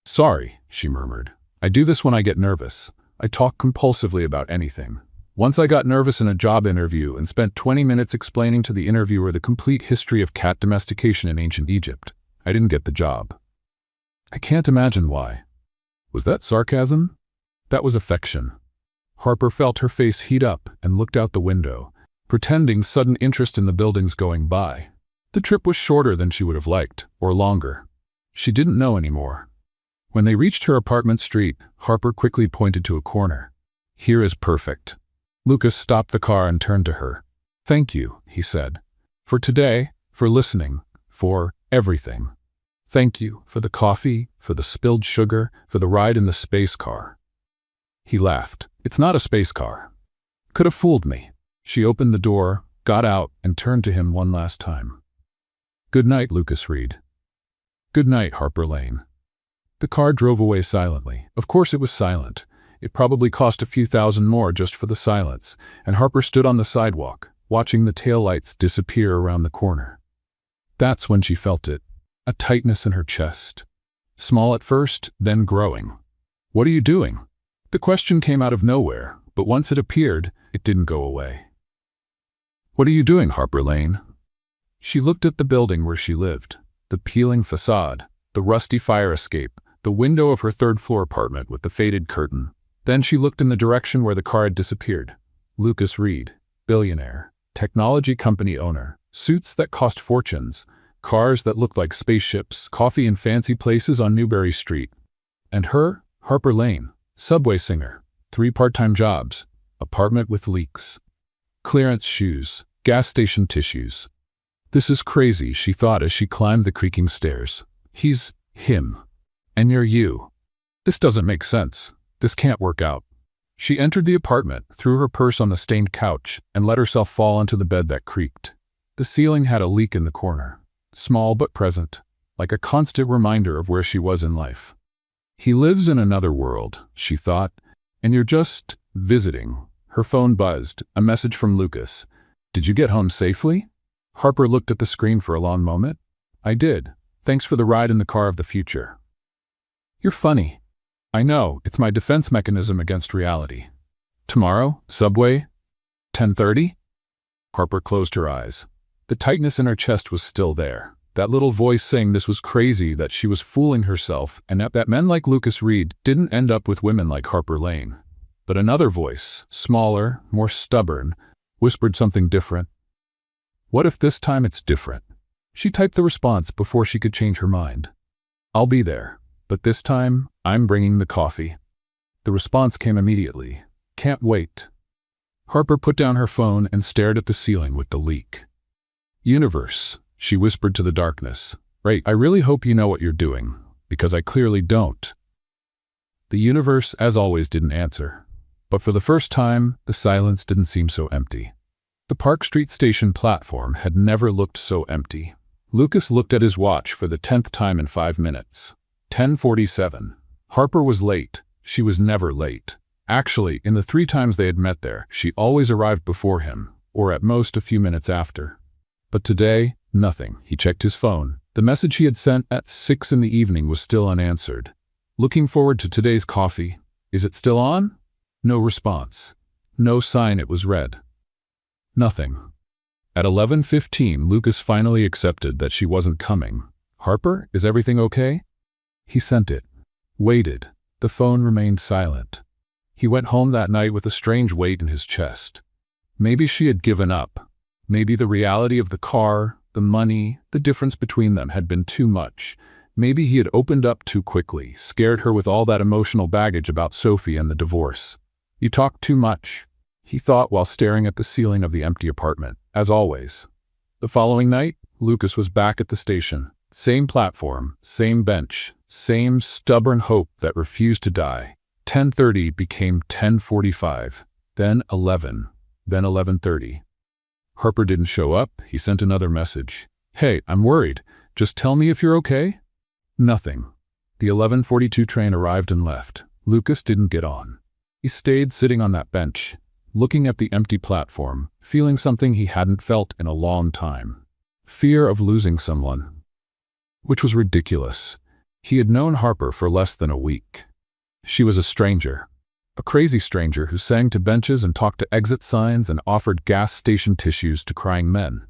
S1: Sorry, she murmured. I do this when I get nervous. I talk compulsively about anything. Once I got nervous in a job interview and spent 20 minutes explaining to the interviewer the complete history of cat domestication in ancient Egypt. I didn't get the job. I can't imagine why. Was that sarcasm? That was affection. Harper felt her face heat up and looked out the window, pretending sudden interest in the buildings going by. The trip was shorter than she would have liked, or longer. She didn't know anymore. When they reached her apartment street, Harper quickly pointed to a corner. Here is perfect. Lucas stopped the car and turned to her. Thank you, he said. For today, for listening, for everything. Thank you for the coffee, for the spilled sugar, for the ride in the space car. He laughed. It's not a space car. Could have fooled me. She opened the door, got out, and turned to him one last time. Good night, Lucas Reed. Good night, Harper Lane. The car drove away silently. Of course it was silent. It probably cost a few thousand more just for the silence, and Harper stood on the sidewalk, watching the taillights disappear around the corner. That's when she felt it, a tightness in her chest. Small at first, then growing. What are you doing? The question came out of nowhere, but once it appeared, it didn't go away. What are you doing, Harper Lane? She looked at the building where she lived, the peeling facade, the rusty fire escape, the window of her third-floor apartment with the faded curtain. Then she looked in the direction where the car had disappeared. Lucas Reed, billionaire, technology company owner, suits that cost fortunes, cars that looked like spaceships, coffee in fancy places on Newbury Street. And her, Harper Lane, subway singer, 3 part-time jobs, apartment with leaks, clearance shoes, gas station tissues. This is crazy, she thought as she climbed the creaking stairs. He's him. And you're you. This doesn't make sense. This can't work out. She entered the apartment, threw her purse on the stained couch, and let herself fall onto the bed that creaked. The ceiling had a leak in the corner, small but present, like a constant reminder of where she was in life. He lives in another world, she thought, and you're just visiting. Her phone buzzed, a message from Lucas. Did you get home safely? Harper looked at the screen for a long moment. I did. Thanks for the ride in the car of the future. You're funny. I know, it's my defense mechanism against reality. Tomorrow, subway, 10:30? Harper closed her eyes. The tightness in her chest was still there. That little voice saying this was crazy, that she was fooling herself, and that men like Lucas Reed didn't end up with women like Harper Lane. But another voice, smaller, more stubborn, whispered something different. What if this time it's different? She typed the response before she could change her mind. I'll be there, but this time, I'm bringing the coffee. The response came immediately. Can't wait. Harper put down her phone and stared at the ceiling with the leak. Universe, she whispered to the darkness. Right, I really hope you know what you're doing, because I clearly don't. The universe, as always, didn't answer. But for the first time, the silence didn't seem so empty. The Park Street Station platform had never looked so empty. Lucas looked at his watch for the 10th time in 5 minutes. 10:47. Harper was late. She was never late. Actually, in the 3 times they had met there, she always arrived before him, or at most a few minutes after. But today, nothing. He checked his phone. The message he had sent at 6 in the evening was still unanswered. Looking forward to today's coffee. Is it still on? No response. No sign it was read. Nothing. At 11:15, Lucas finally accepted that she wasn't coming. Harper, is everything okay? He sent it. Waited. The phone remained silent. He went home that night with a strange weight in his chest. Maybe she had given up. Maybe the reality of the car, the money, the difference between them had been too much. Maybe he had opened up too quickly, scared her with all that emotional baggage about Sophie and the divorce. You talk too much, he thought while staring at the ceiling of the empty apartment, as always. The following night, Lucas was back at the station. Same platform, same bench, same stubborn hope that refused to die. 10:30 became 10:45, then 11, then 11:30. Harper didn't show up. He sent another message. Hey, I'm worried. Just tell me if you're okay. Nothing. The 11:42 train arrived and left. Lucas didn't get on. He stayed sitting on that bench, looking at the empty platform, feeling something he hadn't felt in a long time. Fear of losing someone. Which was ridiculous. He had known Harper for less than a week. She was a stranger. A crazy stranger who sang to benches and talked to exit signs and offered gas station tissues to crying men.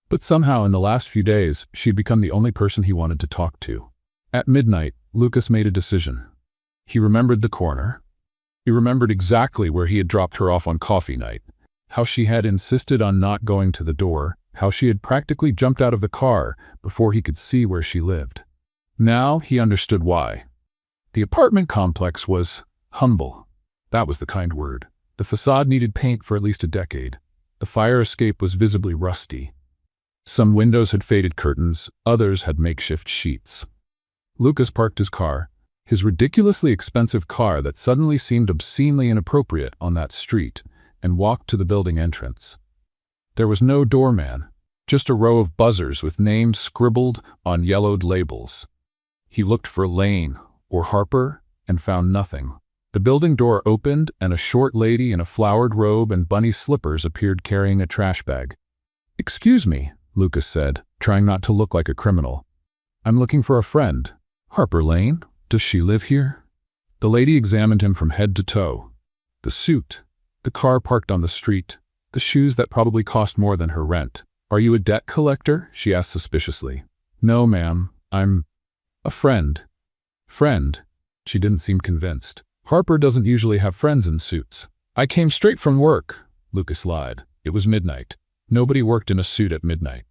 S1: But somehow in the last few days, she'd become the only person he wanted to talk to. At midnight, Lucas made a decision. He remembered the corner. He remembered exactly where he had dropped her off on coffee night, how she had insisted on not going to the door, how she had practically jumped out of the car before he could see where she lived. Now he understood why. The apartment complex was humble. That was the kind word. The facade needed paint for at least a decade. The fire escape was visibly rusty. Some windows had faded curtains, others had makeshift sheets. Lucas parked his car, his ridiculously expensive car that suddenly seemed obscenely inappropriate on that street, and walked to the building entrance. There was no doorman, just a row of buzzers with names scribbled on yellowed labels. He looked for Lane or Harper and found nothing. The building door opened and a short lady in a flowered robe and bunny slippers appeared carrying a trash bag. "Excuse me," Lucas said, trying not to look like a criminal. "I'm looking for a friend. Harper Lane? Does she live here?" The lady examined him from head to toe. The suit, the car parked on the street, the shoes that probably cost more than her rent. "Are you a debt collector?" she asked suspiciously. "No, ma'am. I'm a friend." "Friend?" She didn't seem convinced. "Harper doesn't usually have friends in suits." "I came straight from work," Lucas lied. It was midnight. Nobody worked in a suit at midnight.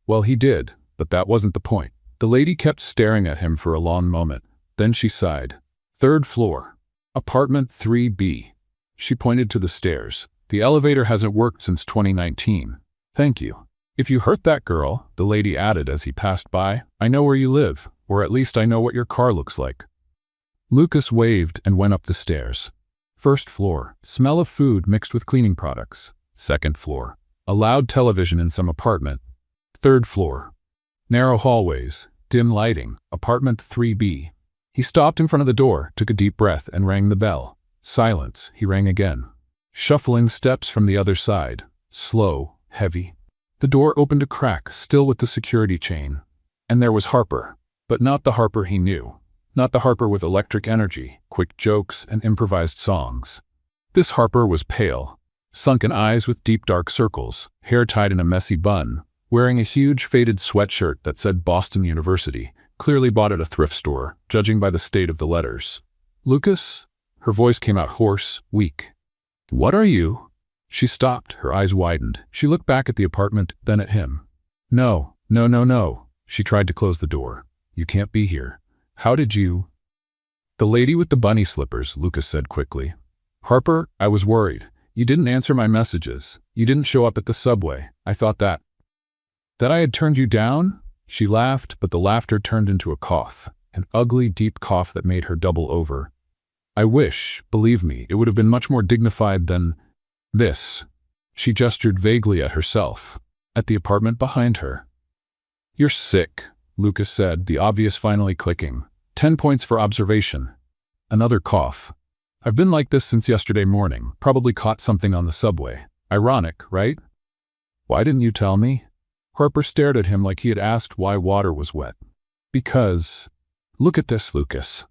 S1: Well, he did, but that wasn't the point. The lady kept staring at him for a long moment. Then she sighed. "Third floor. Apartment 3B. She pointed to the stairs. "The elevator hasn't worked since 2019. "Thank you." "If you hurt that girl," the lady added as he passed by, "I know where you live, or at least I know what your car looks like." Lucas waved and went up the stairs. First floor, smell of food mixed with cleaning products. Second floor, a loud television in some apartment. Third floor, narrow hallways, dim lighting, apartment 3B. He stopped in front of the door, took a deep breath, and rang the bell. Silence. He rang again. Shuffling steps from the other side. Slow, heavy. The door opened a crack, still with the security chain. And there was Harper. But not the Harper he knew. Not the Harper with electric energy, quick jokes, and improvised songs. This Harper was pale, sunken eyes with deep dark circles, hair tied in a messy bun, wearing a huge faded sweatshirt that said Boston University, clearly bought at a thrift store, judging by the state of the letters. "Lucas?" Her voice came out hoarse, weak. "What are you?" She stopped, her eyes widened. She looked back at the apartment, then at him. No. She tried to close the door. "You can't be here. How did you—" "The lady with the bunny slippers," Lucas said quickly. "Harper, I was worried. You didn't answer my messages. You didn't show up at the subway. I thought that I had turned you down?" She laughed, but the laughter turned into a cough, an ugly, deep cough that made her double over. "I wish, believe me, it would have been much more dignified than this." She gestured vaguely at herself, at the apartment behind her. "You're sick," Lucas said, the obvious finally clicking. 10 points for observation. Another cough. "I've been like this since yesterday morning. Probably caught something on the subway. Ironic, right?" "Why didn't you tell me?" Harper stared at him like he had asked why water was wet. "Because— Look at this, Lucas."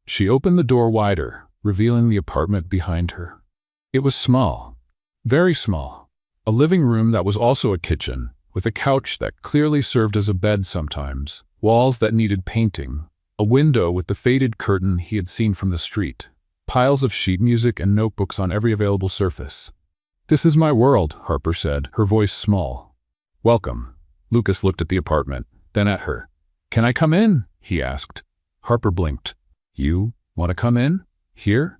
S1: She opened the door wider, revealing the apartment behind her. It was small. Very small. A living room that was also a kitchen, with a couch that clearly served as a bed sometimes, walls that needed painting, a window with the faded curtain he had seen from the street, piles of sheet music and notebooks on every available surface. "This is my world," Harper said, her voice small. "Welcome." Lucas looked at the apartment, then at her. "Can I come in?" he asked. Harper blinked. "You want to come in? Here?"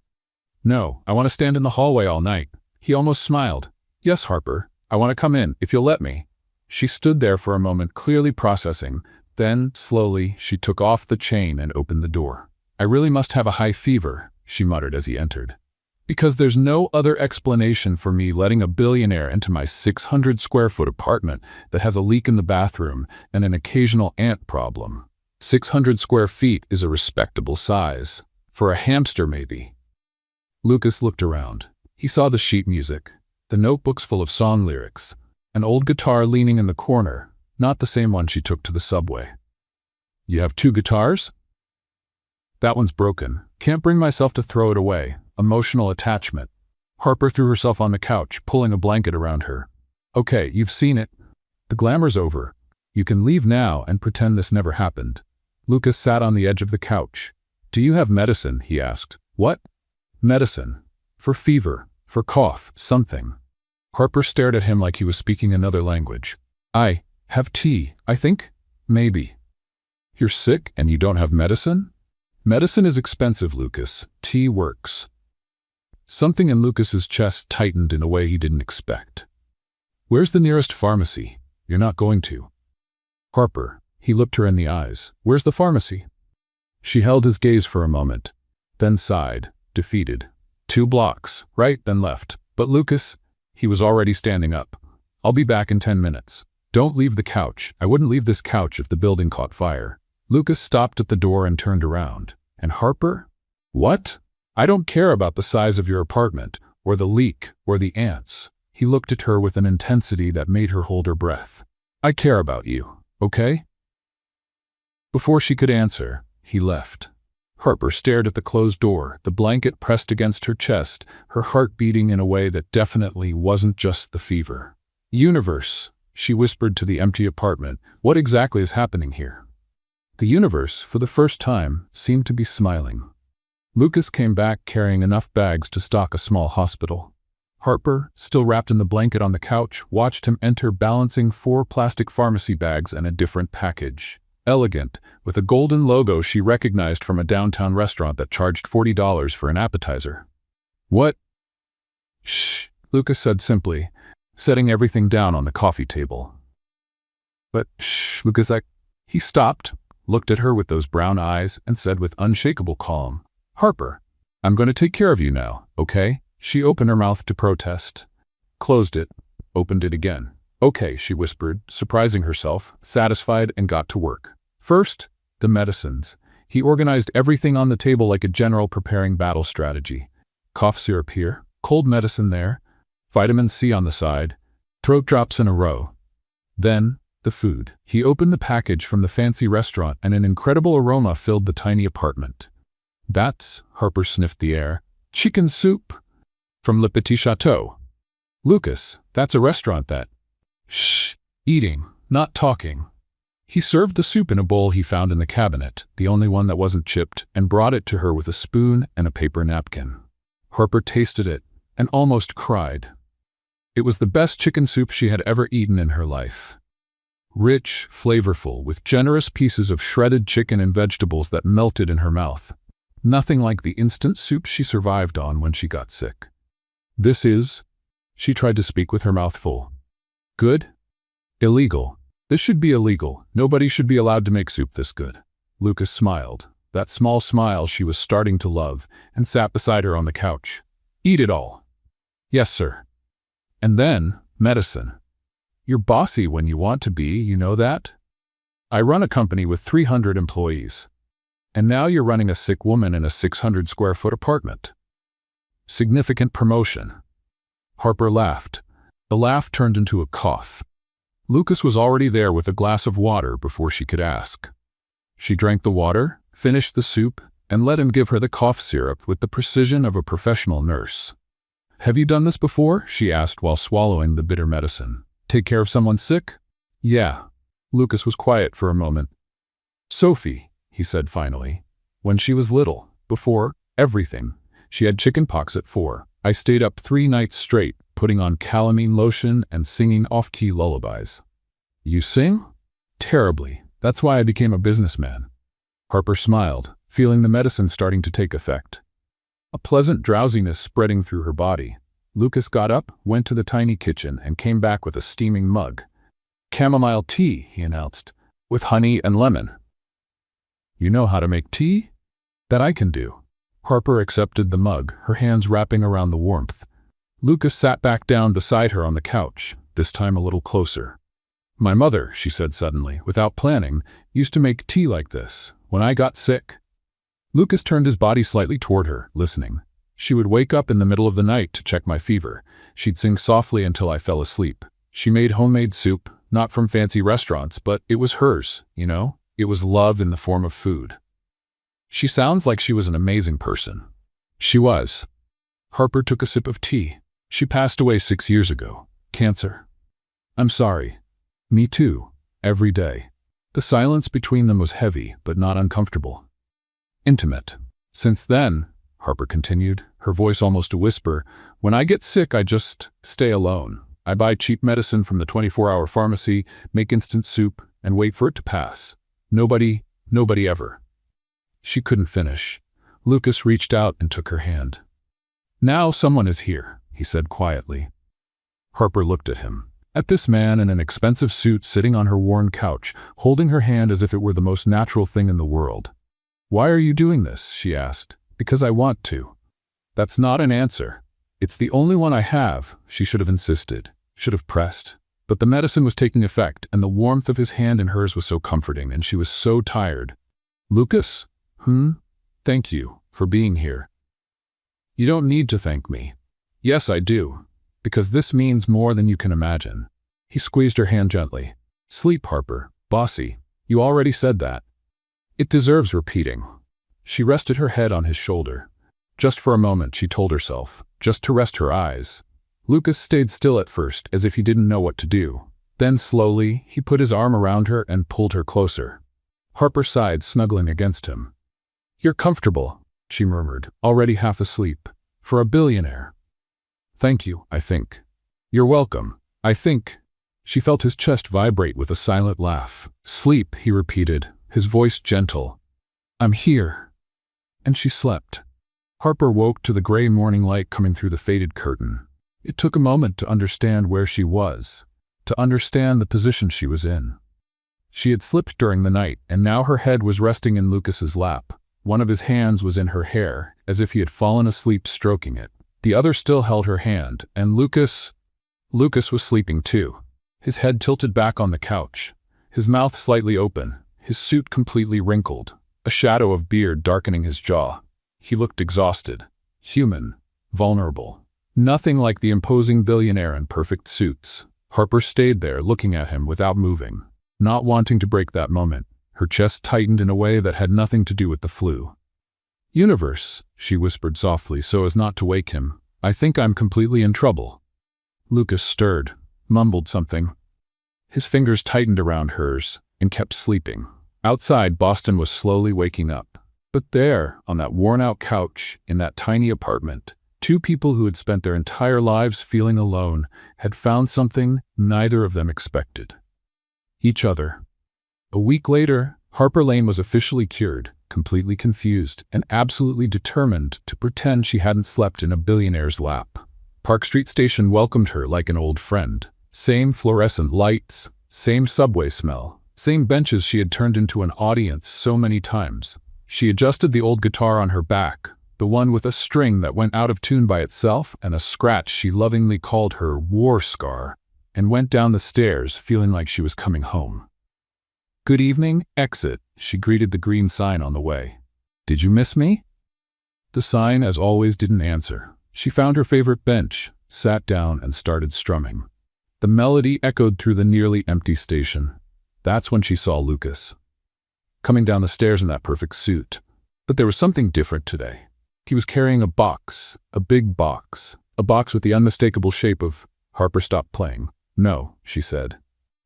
S1: "No, I want to stand in the hallway all night." He almost smiled. "Yes, Harper, I want to come in, if you'll let me." She stood there for a moment, clearly processing. Then, slowly, she took off the chain and opened the door. "I really must have a high fever," she muttered as he entered. "Because there's no other explanation for me letting a billionaire into my 600-square-foot apartment that has a leak in the bathroom and an occasional ant problem. 600 square feet is a respectable size. For a hamster, maybe." Lucas looked around. He saw the sheet music, the notebooks full of song lyrics, an old guitar leaning in the corner, not the same one she took to the subway. "You have 2 guitars?" That one's broken. Can't bring myself to throw it away. Emotional attachment. Harper threw herself on the couch, pulling a blanket around her. Okay, you've seen it. The glamour's over. You can leave now and pretend this never happened. Lucas sat on the edge of the couch. Do you have medicine? He asked. What? Medicine. For fever, for cough, something. Harper stared at him like he was speaking another language. I have tea, I think? Maybe. You're sick and you don't have medicine? Medicine is expensive, Lucas. Tea works. Something in Lucas's chest tightened in a way he didn't expect. Where's the nearest pharmacy? You're not going to. Harper. He looked her in the eyes. Where's the pharmacy? She held his gaze for a moment, then sighed, defeated. 2 blocks, right, then left. But Lucas, he was already standing up. I'll be back in 10 minutes. Don't leave the couch. I wouldn't leave this couch if the building caught fire. Lucas stopped at the door and turned around. And Harper? What? I don't care about the size of your apartment, or the leak, or the ants. He looked at her with an intensity that made her hold her breath. I care about you, okay? Before she could answer, he left. Harper stared at the closed door, the blanket pressed against her chest, her heart beating in a way that definitely wasn't just the fever. Universe, she whispered to the empty apartment, what exactly is happening here? The universe, for the first time, seemed to be smiling. Lucas came back carrying enough bags to stock a small hospital. Harper, still wrapped in the blanket on the couch, watched him enter balancing 4 plastic pharmacy bags and a different package. Elegant, with a golden logo she recognized from a downtown restaurant that charged $40 for an appetizer. What? Shh, Lucas said simply, setting everything down on the coffee table. But shh, Lucas, He stopped, looked at her with those brown eyes, and said with unshakable calm, Harper, I'm going to take care of you now, okay? She opened her mouth to protest, closed it, opened it again. Okay, she whispered, surprising herself, satisfied, and got to work. First, the medicines. He organized everything on the table like a general preparing battle strategy. Cough syrup here, cold medicine there, vitamin C on the side, throat drops in a row. Then, the food. He opened the package from the fancy restaurant and an incredible aroma filled the tiny apartment. That's, Harper sniffed the air, chicken soup from Le Petit Chateau. Lucas, that's a restaurant that. Shh, eating, not talking. He served the soup in a bowl he found in the cabinet, the only one that wasn't chipped, and brought it to her with a spoon and a paper napkin. Harper tasted it and almost cried. It was the best chicken soup she had ever eaten in her life. Rich, flavorful, with generous pieces of shredded chicken and vegetables that melted in her mouth. Nothing like the instant soup she survived on when she got sick. This is, she tried to speak with her mouth full. Good? Illegal. This should be illegal. Nobody should be allowed to make soup this good. Lucas smiled, that small smile she was starting to love, and sat beside her on the couch. Eat it all. Yes, sir. And then, medicine. You're bossy when you want to be, you know that? I run a company with 300 employees. And now you're running a sick woman in a 600-square-foot apartment. Significant promotion. Harper laughed. The laugh turned into a cough. Lucas was already there with a glass of water before she could ask. She drank the water, finished the soup, and let him give her the cough syrup with the precision of a professional nurse. Have you done this before? She asked while swallowing the bitter medicine. Take care of someone sick? Yeah. Lucas was quiet for a moment. Sophie, he said finally. When she was little, before everything, she had chicken pox at 4. I stayed up 3 nights straight, putting on calamine lotion and singing off-key lullabies. You sing? Terribly. That's why I became a businessman. Harper smiled, feeling the medicine starting to take effect. A pleasant drowsiness spreading through her body. Lucas got up, went to the tiny kitchen, and came back with a steaming mug. Chamomile tea, he announced, with honey and lemon. You know how to make tea? That I can do. Harper accepted the mug, her hands wrapping around the warmth. Lucas sat back down beside her on the couch, this time a little closer. My mother, she said suddenly, without planning, used to make tea like this, when I got sick. Lucas turned his body slightly toward her, listening. She would wake up in the middle of the night to check my fever. She'd sing softly until I fell asleep. She made homemade soup, not from fancy restaurants, but it was hers, you know? It was love in the form of food. She sounds like she was an amazing person. She was. Harper took a sip of tea. She passed away 6 years ago. Cancer. I'm sorry. Me too. Every day. The silence between them was heavy, but not uncomfortable. Intimate. Since then, Harper continued, her voice almost a whisper, when I get sick, I just stay alone. I buy cheap medicine from the 24-hour pharmacy, make instant soup, and wait for it to pass. Nobody ever. She couldn't finish. Lucas reached out and took her hand. Now someone is here, he said quietly. Harper looked at him. At this man in an expensive suit sitting on her worn couch, holding her hand as if it were the most natural thing in the world. Why are you doing this? She asked. Because I want to. That's not an answer. It's the only one I have, she should have insisted, should have pressed. But the medicine was taking effect, and the warmth of his hand in hers was so comforting, and she was so tired. Lucas? Thank you for being here. You don't need to thank me. Yes, I do. Because this means more than you can imagine. He squeezed her hand gently. Sleep, Harper. Bossy. You already said that. It deserves repeating. She rested her head on his shoulder. Just for a moment, she told herself, just to rest her eyes. Lucas stayed still at first, as if he didn't know what to do. Then slowly, he put his arm around her and pulled her closer. Harper sighed, snuggling against him. You're comfortable, she murmured, already half asleep. For a billionaire. Thank you, I think. You're welcome, I think. She felt his chest vibrate with a silent laugh. Sleep, he repeated, his voice gentle. I'm here. And she slept. Harper woke to the gray morning light coming through the faded curtain. It took a moment to understand where she was, to understand the position she was in. She had slipped during the night, and now her head was resting in Lucas's lap. One of his hands was in her hair, as if he had fallen asleep stroking it. The other still held her hand, and Lucas was sleeping too. His head tilted back on the couch, his mouth slightly open, his suit completely wrinkled, a shadow of beard darkening his jaw. He looked exhausted, human, vulnerable. Nothing like the imposing billionaire in perfect suits. Harper stayed there, looking at him without moving, not wanting to break that moment. Her chest tightened in a way that had nothing to do with the flu. Universe, she whispered softly so as not to wake him. I think I'm completely in trouble. Lucas stirred, mumbled something. His fingers tightened around hers and kept sleeping. Outside, Boston was slowly waking up. But there, on that worn-out couch, in that tiny apartment, two people who had spent their entire lives feeling alone had found something neither of them expected. Each other. A week later, Harper Lane was officially cured, completely confused, and absolutely determined to pretend she hadn't slept in a billionaire's lap. Park Street Station welcomed her like an old friend. Same fluorescent lights, same subway smell, same benches she had turned into an audience so many times. She adjusted the old guitar on her back, the one with a string that went out of tune by itself and a scratch she lovingly called her war scar, and went down the stairs feeling like she was coming home. Good evening, exit, she greeted the green sign on the way. Did you miss me? The sign, as always, didn't answer. She found her favorite bench, sat down, and started strumming. The melody echoed through the nearly empty station. That's when she saw Lucas, coming down the stairs in that perfect suit. But there was something different today. He was carrying a box, a big box, a box with the unmistakable shape of... Harper stopped playing. No, she said.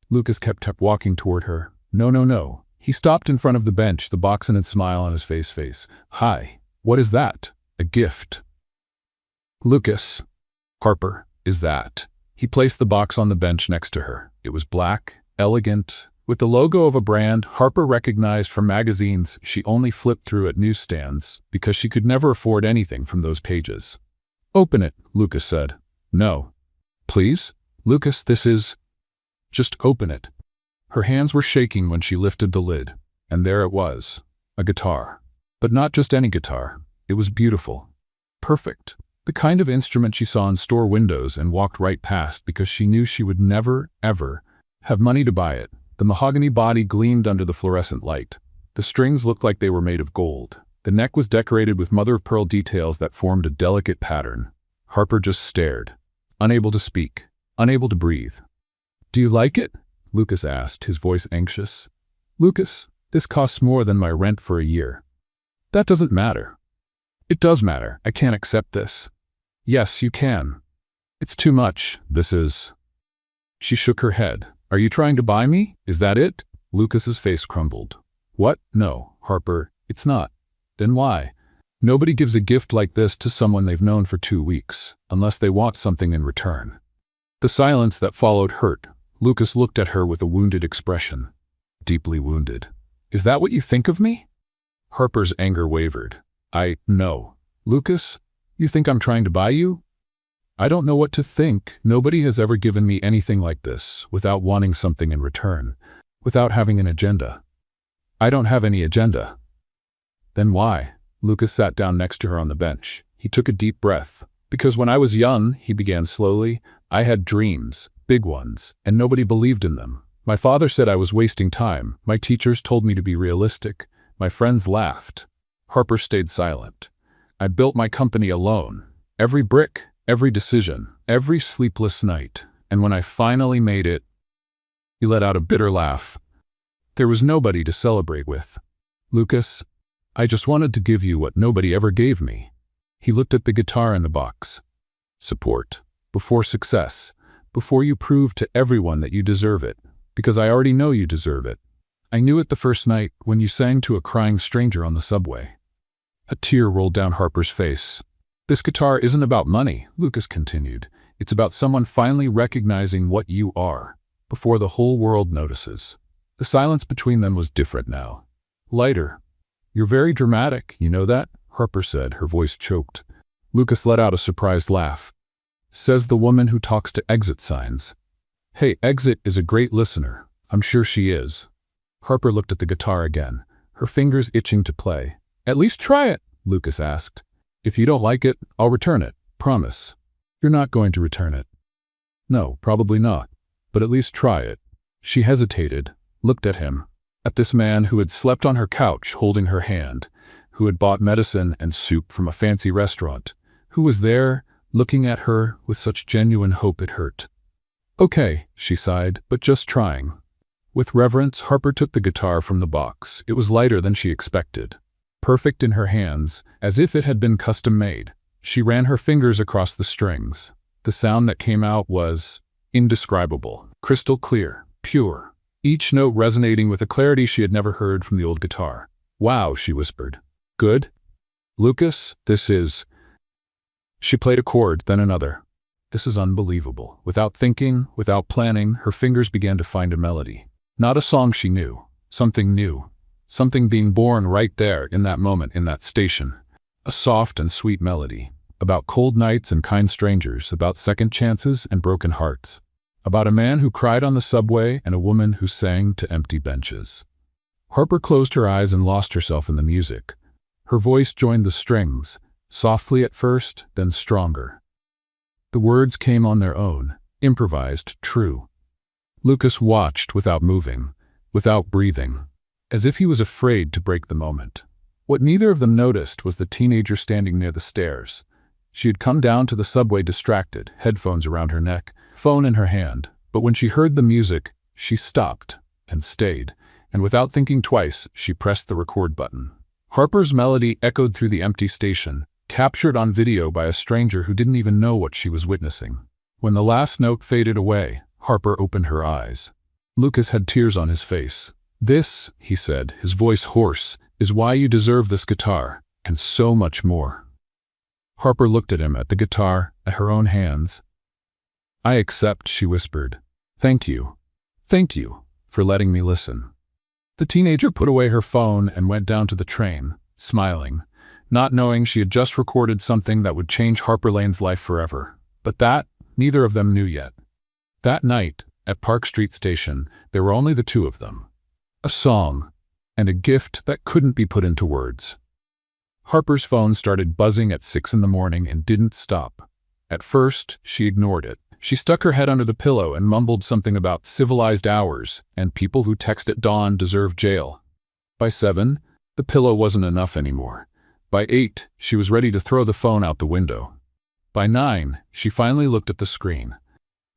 S1: Lucas kept walking toward her. No. He stopped in front of the bench, the box and its smile on his face. Hi, what is that? A gift. Lucas. Harper, is that? He placed the box on the bench next to her. It was black, elegant, with the logo of a brand Harper recognized from magazines she only flipped through at newsstands because she could never afford anything from those pages. Open it, Lucas said. No. Please? Lucas, this is... Just open it. Her hands were shaking when she lifted the lid, and there it was, a guitar. But not just any guitar. It was beautiful. Perfect. The kind of instrument she saw in store windows and walked right past because she knew she would never, ever have money to buy it. The mahogany body gleamed under the fluorescent light. The strings looked like they were made of gold. The neck was decorated with mother-of-pearl details that formed a delicate pattern. Harper just stared, unable to speak, unable to breathe. Do you like it? Lucas asked, his voice anxious. Lucas, this costs more than my rent for a year. That doesn't matter. It does matter. I can't accept this. Yes, you can. It's too much. This is... She shook her head. Are you trying to buy me? Is that it? Lucas's face crumbled. What? No, Harper, it's not. Then why? Nobody gives a gift like this to someone they've known for 2 weeks, unless they want something in return. The silence that followed hurt. Lucas looked at her with a wounded expression. Deeply wounded. Is that what you think of me? Harper's anger wavered. No. Lucas, you think I'm trying to buy you? I don't know what to think. Nobody has ever given me anything like this, without wanting something in return, without having an agenda. I don't have any agenda. Then why? Lucas sat down next to her on the bench. He took a deep breath. Because when I was young, he began slowly, I had dreams, big ones, and nobody believed in them. My father said I was wasting time. My teachers told me to be realistic. My friends laughed. Harper stayed silent. I built my company alone. Every brick, every decision, every sleepless night. And when I finally made it, he let out a bitter laugh. There was nobody to celebrate with. Lucas, I just wanted to give you what nobody ever gave me. He looked at the guitar in the box. Support. Before success. Before you prove to everyone that you deserve it. Because I already know you deserve it. I knew it the first night when you sang to a crying stranger on the subway. A tear rolled down Harper's face. This guitar isn't about money, Lucas continued. It's about someone finally recognizing what you are, before the whole world notices. The silence between them was different now. Lighter. You're very dramatic, you know that? Harper said, her voice choked. Lucas let out a surprised laugh. Says the woman who talks to exit signs. Hey, Exit is a great listener. I'm sure she is. Harper looked at the guitar again, her fingers itching to play. At least try it, Lucas asked. If you don't like it, I'll return it. Promise. You're not going to return it. No, probably not. But at least try it. She hesitated, looked at him, at this man who had slept on her couch holding her hand, who had bought medicine and soup from a fancy restaurant, who was there, looking at her with such genuine hope it hurt. Okay, she sighed, but just trying. With reverence, Harper took the guitar from the box. It was lighter than she expected. Perfect in her hands, as if it had been custom-made. She ran her fingers across the strings. The sound that came out was indescribable, crystal clear, pure, each note resonating with a clarity she had never heard from the old guitar. Wow, she whispered. Good? Lucas, this is... She played a chord, then another. This is unbelievable. Without thinking, without planning, her fingers began to find a melody. Not a song she knew, something new. Something being born right there, in that moment, in that station. A soft and sweet melody. About cold nights and kind strangers, about second chances and broken hearts. About a man who cried on the subway and a woman who sang to empty benches. Harper closed her eyes and lost herself in the music. Her voice joined the strings, softly at first, then stronger. The words came on their own, improvised, true. Lucas watched without moving, without breathing, as if he was afraid to break the moment. What neither of them noticed was the teenager standing near the stairs. She had come down to the subway distracted, headphones around her neck, phone in her hand. But when she heard the music, she stopped and stayed, and without thinking twice, she pressed the record button. Harper's melody echoed through the empty station, captured on video by a stranger who didn't even know what she was witnessing. When the last note faded away, Harper opened her eyes. Lucas had tears on his face. This, he said, his voice hoarse, is why you deserve this guitar, and so much more. Harper looked at him, at the guitar, at her own hands. I accept, she whispered. Thank you. Thank you for letting me listen. The teenager put away her phone and went down to the train, smiling, not knowing she had just recorded something that would change Harper Lane's life forever. But that, neither of them knew yet. That night, at Park Street Station, there were only the two of them. A song, and a gift that couldn't be put into words. Harper's phone started buzzing at 6 in the morning and didn't stop. At first, she ignored it. She stuck her head under the pillow and mumbled something about civilized hours and people who text at dawn deserve jail. By 7, the pillow wasn't enough anymore. By 8, she was ready to throw the phone out the window. By 9, she finally looked at the screen.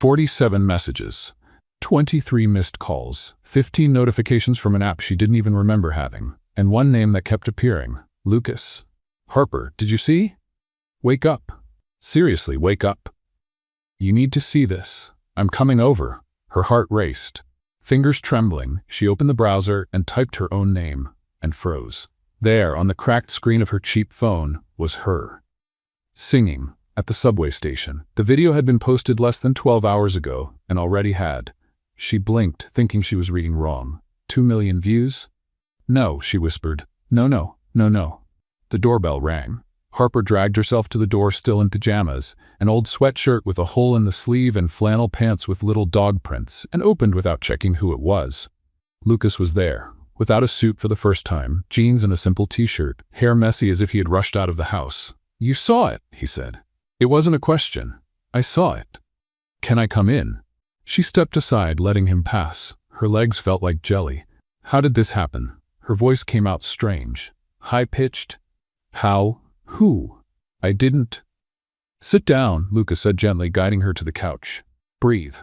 S1: 47 messages, 23 missed calls, 15 notifications from an app she didn't even remember having, and one name that kept appearing, Lucas. Harper, did you see? Wake up. Seriously, wake up. You need to see this. I'm coming over. Her heart raced. Fingers trembling, she opened the browser and typed her own name, and froze. There, on the cracked screen of her cheap phone, was her. Singing, at the subway station. The video had been posted less than 12 hours ago, and already had. She blinked, thinking she was reading wrong. 2 million views? No, she whispered. No. The doorbell rang. Harper dragged herself to the door still in pajamas, an old sweatshirt with a hole in the sleeve and flannel pants with little dog prints, and opened without checking who it was. Lucas was there, without a suit for the first time, jeans and a simple t-shirt, hair messy as if he had rushed out of the house. You saw it, he said. It wasn't a question. I saw it. Can I come in? She stepped aside, letting him pass. Her legs felt like jelly. How did this happen? Her voice came out strange, high-pitched. How? Who? I didn't. Sit down, Lucas said gently, guiding her to the couch. Breathe.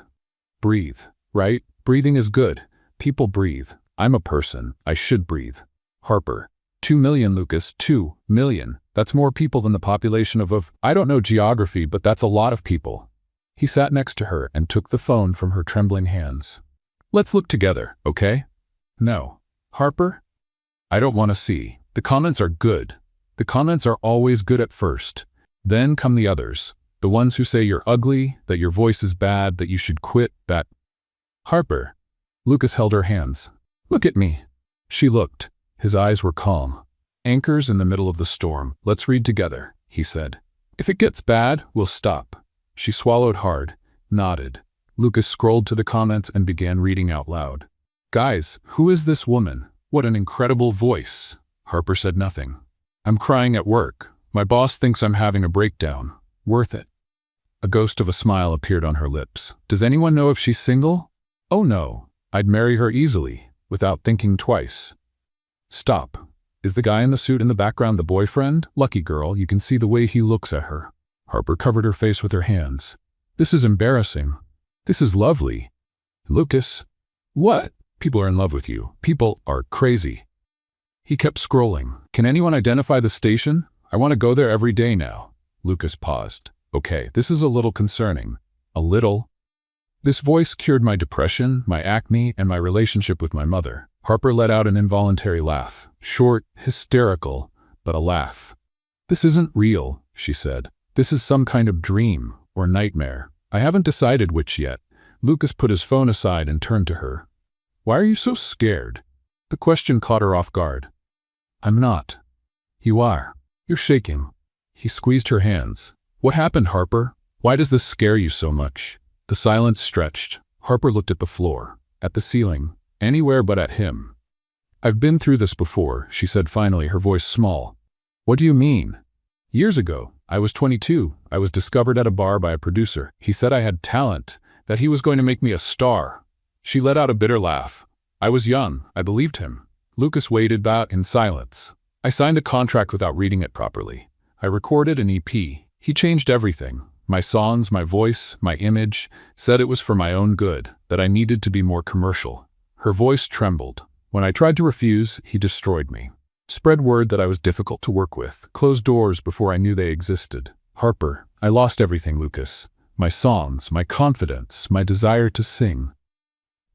S1: Breathe, right? Breathing is good. People breathe. I'm a person. I should breathe. Harper. 2 million, Lucas. 2 million. That's more people than the population of I don't know geography, but that's a lot of people. He sat next to her and took the phone from her trembling hands. Let's look together, okay? No. Harper? I don't want to see. The comments are good. The comments are always good at first. Then come the others. The ones who say you're ugly, that your voice is bad, that you should quit, that... Harper. Lucas held her hands. Look at me. She looked. His eyes were calm. Anchors in the middle of the storm. Let's read together, he said. If it gets bad, we'll stop. She swallowed hard, nodded. Lucas scrolled to the comments and began reading out loud. Guys, who is this woman? What an incredible voice. Harper said nothing. I'm crying at work. My boss thinks I'm having a breakdown. Worth it. A ghost of a smile appeared on her lips. Does anyone know if she's single? Oh no. I'd marry her easily, without thinking twice. Stop. Is the guy in the suit in the background the boyfriend? Lucky girl, you can see the way he looks at her. Harper covered her face with her hands. This is embarrassing. This is lovely. Lucas. What? People are in love with you. People are crazy. He kept scrolling. Can anyone identify the station? I want to go there every day now. Lucas paused. Okay, this is a little concerning. A little. This voice cured my depression, my acne, and my relationship with my mother. Harper let out an involuntary laugh. Short, hysterical, but a laugh. This isn't real, she said. This is some kind of dream or nightmare. I haven't decided which yet. Lucas put his phone aside and turned to her. Why are you so scared? The question caught her off guard. I'm not. You are. You're shaking. He squeezed her hands. What happened, Harper? Why does this scare you so much? The silence stretched. Harper looked at the floor, at the ceiling, anywhere but at him. I've been through this before, she said finally, her voice small. What do you mean? Years ago, I was 22. I was discovered at a bar by a producer. He said I had talent, that he was going to make me a star. She let out a bitter laugh. I was young. I believed him. Lucas waited about in silence. I signed a contract without reading it properly. I recorded an EP. He changed everything. My songs, my voice, my image, said it was for my own good, that I needed to be more commercial. Her voice trembled. When I tried to refuse, he destroyed me. Spread word that I was difficult to work with, closed doors before I knew they existed. Harper, I lost everything, Lucas. My songs, my confidence, my desire to sing.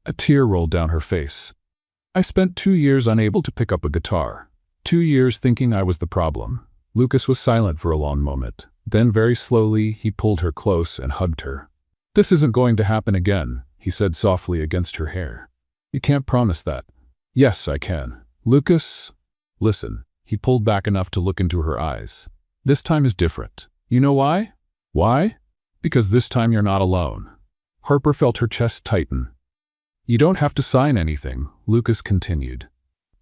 S1: A tear rolled down her face. I spent 2 years unable to pick up a guitar. 2 years thinking I was the problem. Lucas was silent for a long moment. Then very slowly, he pulled her close and hugged her. This isn't going to happen again, he said softly against her hair. You can't promise that. Yes, I can. Lucas, listen. He pulled back enough to look into her eyes. This time is different. You know why? Why? Because this time you're not alone. Harper felt her chest tighten. You don't have to sign anything, Lucas continued.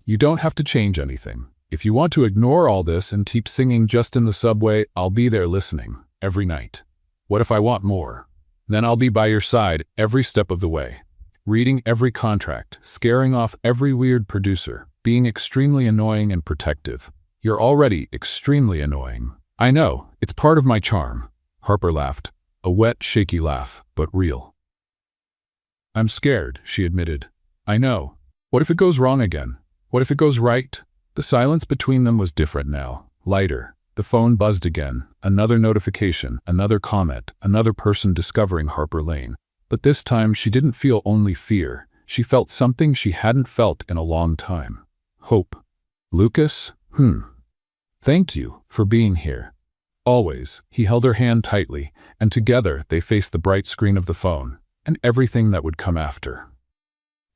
S1: You don't have to change anything. If you want to ignore all this and keep singing just in the subway, I'll be there listening, every night. What if I want more? Then I'll be by your side every step of the way. Reading every contract, scaring off every weird producer, being extremely annoying and protective. You're already extremely annoying. I know, it's part of my charm. Harper laughed. A wet, shaky laugh, but real. I'm scared, she admitted. I know. What if it goes wrong again? What if it goes right? The silence between them was different now, lighter. The phone buzzed again. Another notification, another comment, another person discovering Harper Lane. But this time she didn't feel only fear. She felt something she hadn't felt in a long time. Hope. Lucas? Thank you for being here. Always. He held her hand tightly, and together they faced the bright screen of the phone, and everything that would come after.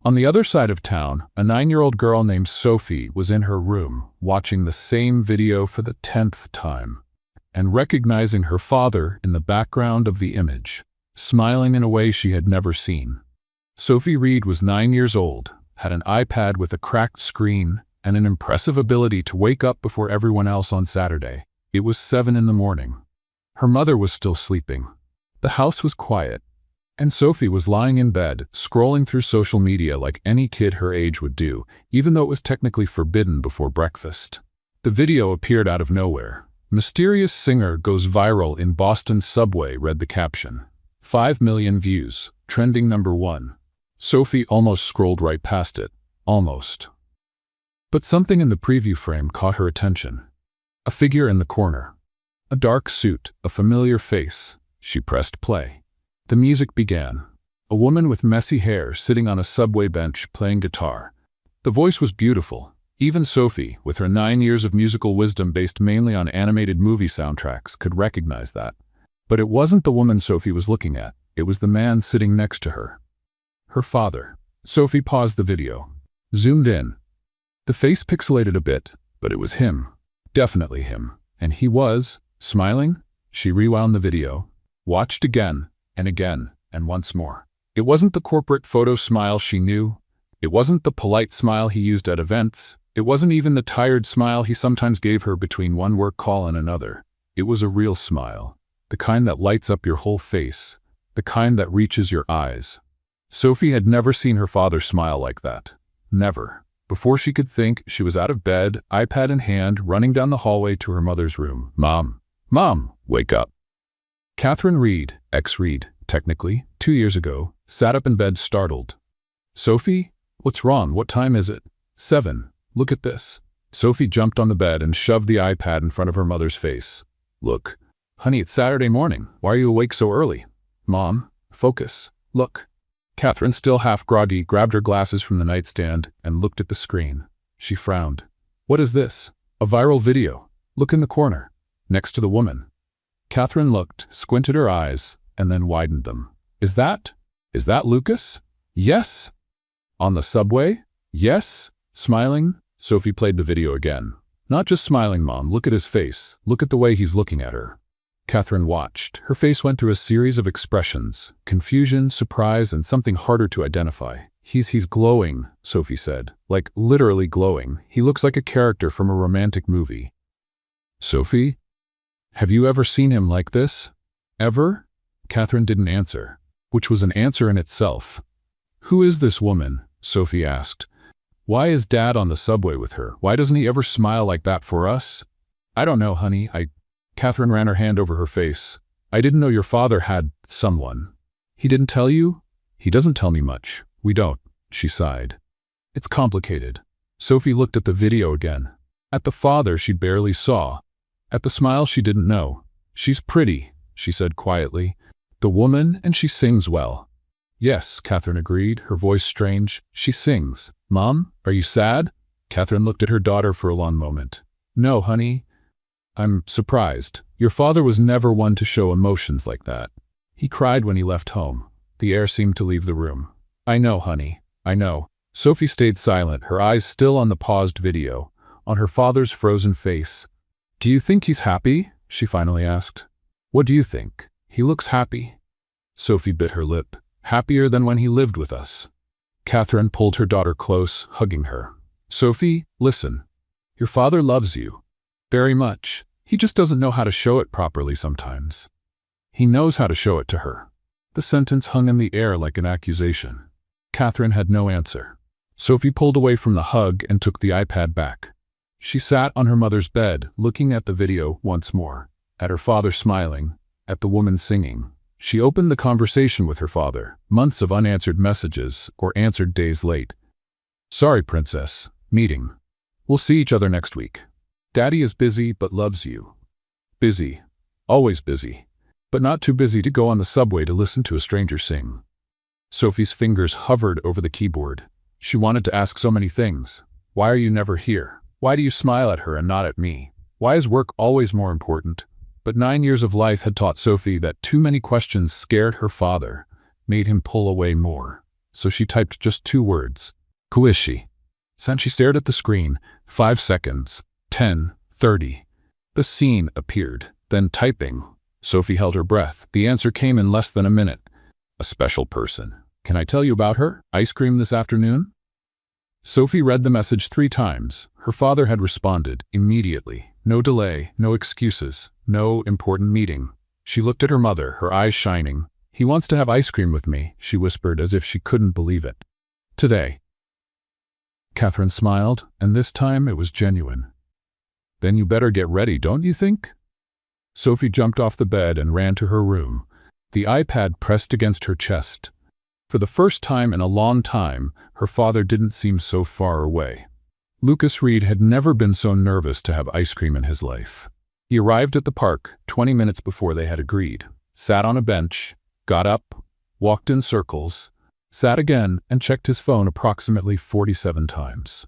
S1: On the other side of town, a 9-year-old girl named Sophie was in her room, watching the same video for the 10th time, and recognizing her father in the background of the image, smiling in a way she had never seen. Sophie Reed was 9 years old, had an iPad with a cracked screen, and an impressive ability to wake up before everyone else on Saturday. It was 7 in the morning. Her mother was still sleeping. The house was quiet, and Sophie was lying in bed, scrolling through social media like any kid her age would do, even though it was technically forbidden before breakfast. The video appeared out of nowhere. "Mysterious singer goes viral in Boston subway," read the caption. 5 million views, trending #1. Sophie almost scrolled right past it. Almost. But something in the preview frame caught her attention. A figure in the corner. A dark suit, a familiar face. She pressed play. The music began. A woman with messy hair sitting on a subway bench playing guitar. The voice was beautiful. Even Sophie, with her 9 years of musical wisdom based mainly on animated movie soundtracks, could recognize that. But it wasn't the woman Sophie was looking at. It was the man sitting next to her. Her father. Sophie paused the video. Zoomed in. The face pixelated a bit, but it was him. Definitely him. And he was smiling. She rewound the video, watched again, and once more. It wasn't the corporate photo smile she knew. It wasn't the polite smile he used at events. It wasn't even the tired smile he sometimes gave her between one work call and another. It was a real smile. The kind that lights up your whole face. The kind that reaches your eyes. Sophie had never seen her father smile like that. Never. Before she could think, she was out of bed, iPad in hand, running down the hallway to her mother's room. Mom, wake up. Catherine Reed, ex-Reed, technically, 2 years ago, sat up in bed startled. Sophie? What's wrong? What time is it? 7. Look at this. Sophie jumped on the bed and shoved the iPad in front of her mother's face. Look. Honey, it's Saturday morning. Why are you awake so early? Mom, focus. Look. Catherine, still half groggy, grabbed her glasses from the nightstand and looked at the screen. She frowned. What is this? A viral video. Look in the corner, next to the woman. Catherine looked, squinted her eyes, and then widened them. Is that Lucas? Yes. On the subway? Yes. Smiling? Sophie played the video again. Not just smiling, Mom. Look at his face. Look at the way he's looking at her. Catherine watched. Her face went through a series of expressions. Confusion, surprise, and something harder to identify. He's glowing, Sophie said. Like, literally glowing. He looks like a character from a romantic movie. Sophie? Have you ever seen him like this? Ever? Catherine didn't answer, which was an answer in itself. Who is this woman? Sophie asked. Why is Dad on the subway with her? Why doesn't he ever smile like that for us? I don't know, honey. Catherine ran her hand over her face. I didn't know your father had someone. He didn't tell you? He doesn't tell me much. We don't, she sighed. It's complicated. Sophie looked at the video again. At the father she barely saw. At the smile she didn't know. She's pretty, she said quietly. The woman, and she sings well. Yes, Catherine agreed, her voice strange. She sings. Mom, are you sad? Catherine looked at her daughter for a long moment. No, honey. I'm surprised. Your father was never one to show emotions like that. He cried when he left home. The air seemed to leave the room. I know, honey. I know. Sophie stayed silent, her eyes still on the paused video, on her father's frozen face. Do you think he's happy? She finally asked. What do you think? He looks happy. Sophie bit her lip. Happier than when he lived with us. Catherine pulled her daughter close, hugging her. Sophie, listen. Your father loves you. Very much. He just doesn't know how to show it properly sometimes. He knows how to show it to her. The sentence hung in the air like an accusation. Catherine had no answer. Sophie pulled away from the hug and took the iPad back. She sat on her mother's bed, looking at the video once more, at her father smiling, at the woman singing. She opened the conversation with her father, months of unanswered messages, or answered days late. Sorry, princess. Meeting. We'll see each other next week. Daddy is busy but loves you. Busy. Always busy. But not too busy to go on the subway to listen to a stranger sing. Sophie's fingers hovered over the keyboard. She wanted to ask so many things. Why are you never here? Why do you smile at her and not at me? Why is work always more important? But 9 years of life had taught Sophie that too many questions scared her father, made him pull away more. So she typed just 2 words. Who is she? She stared at the screen. 5 seconds. 10. 30. The scene appeared. Then typing. Sophie held her breath. The answer came in less than a minute. A special person. Can I tell you about her? Ice cream this afternoon? Sophie read the message 3 times. Her father had responded immediately. No delay, no excuses, no important meeting. She looked at her mother, her eyes shining. He wants to have ice cream with me, she whispered as if she couldn't believe it. Today. Catherine smiled, and this time it was genuine. Then you better get ready, don't you think? Sophie jumped off the bed and ran to her room, the iPad pressed against her chest. For the first time in a long time, her father didn't seem so far away. Lucas Reed had never been so nervous to have ice cream in his life. He arrived at the park 20 minutes before they had agreed, sat on a bench, got up, walked in circles, sat again, and checked his phone approximately 47 times.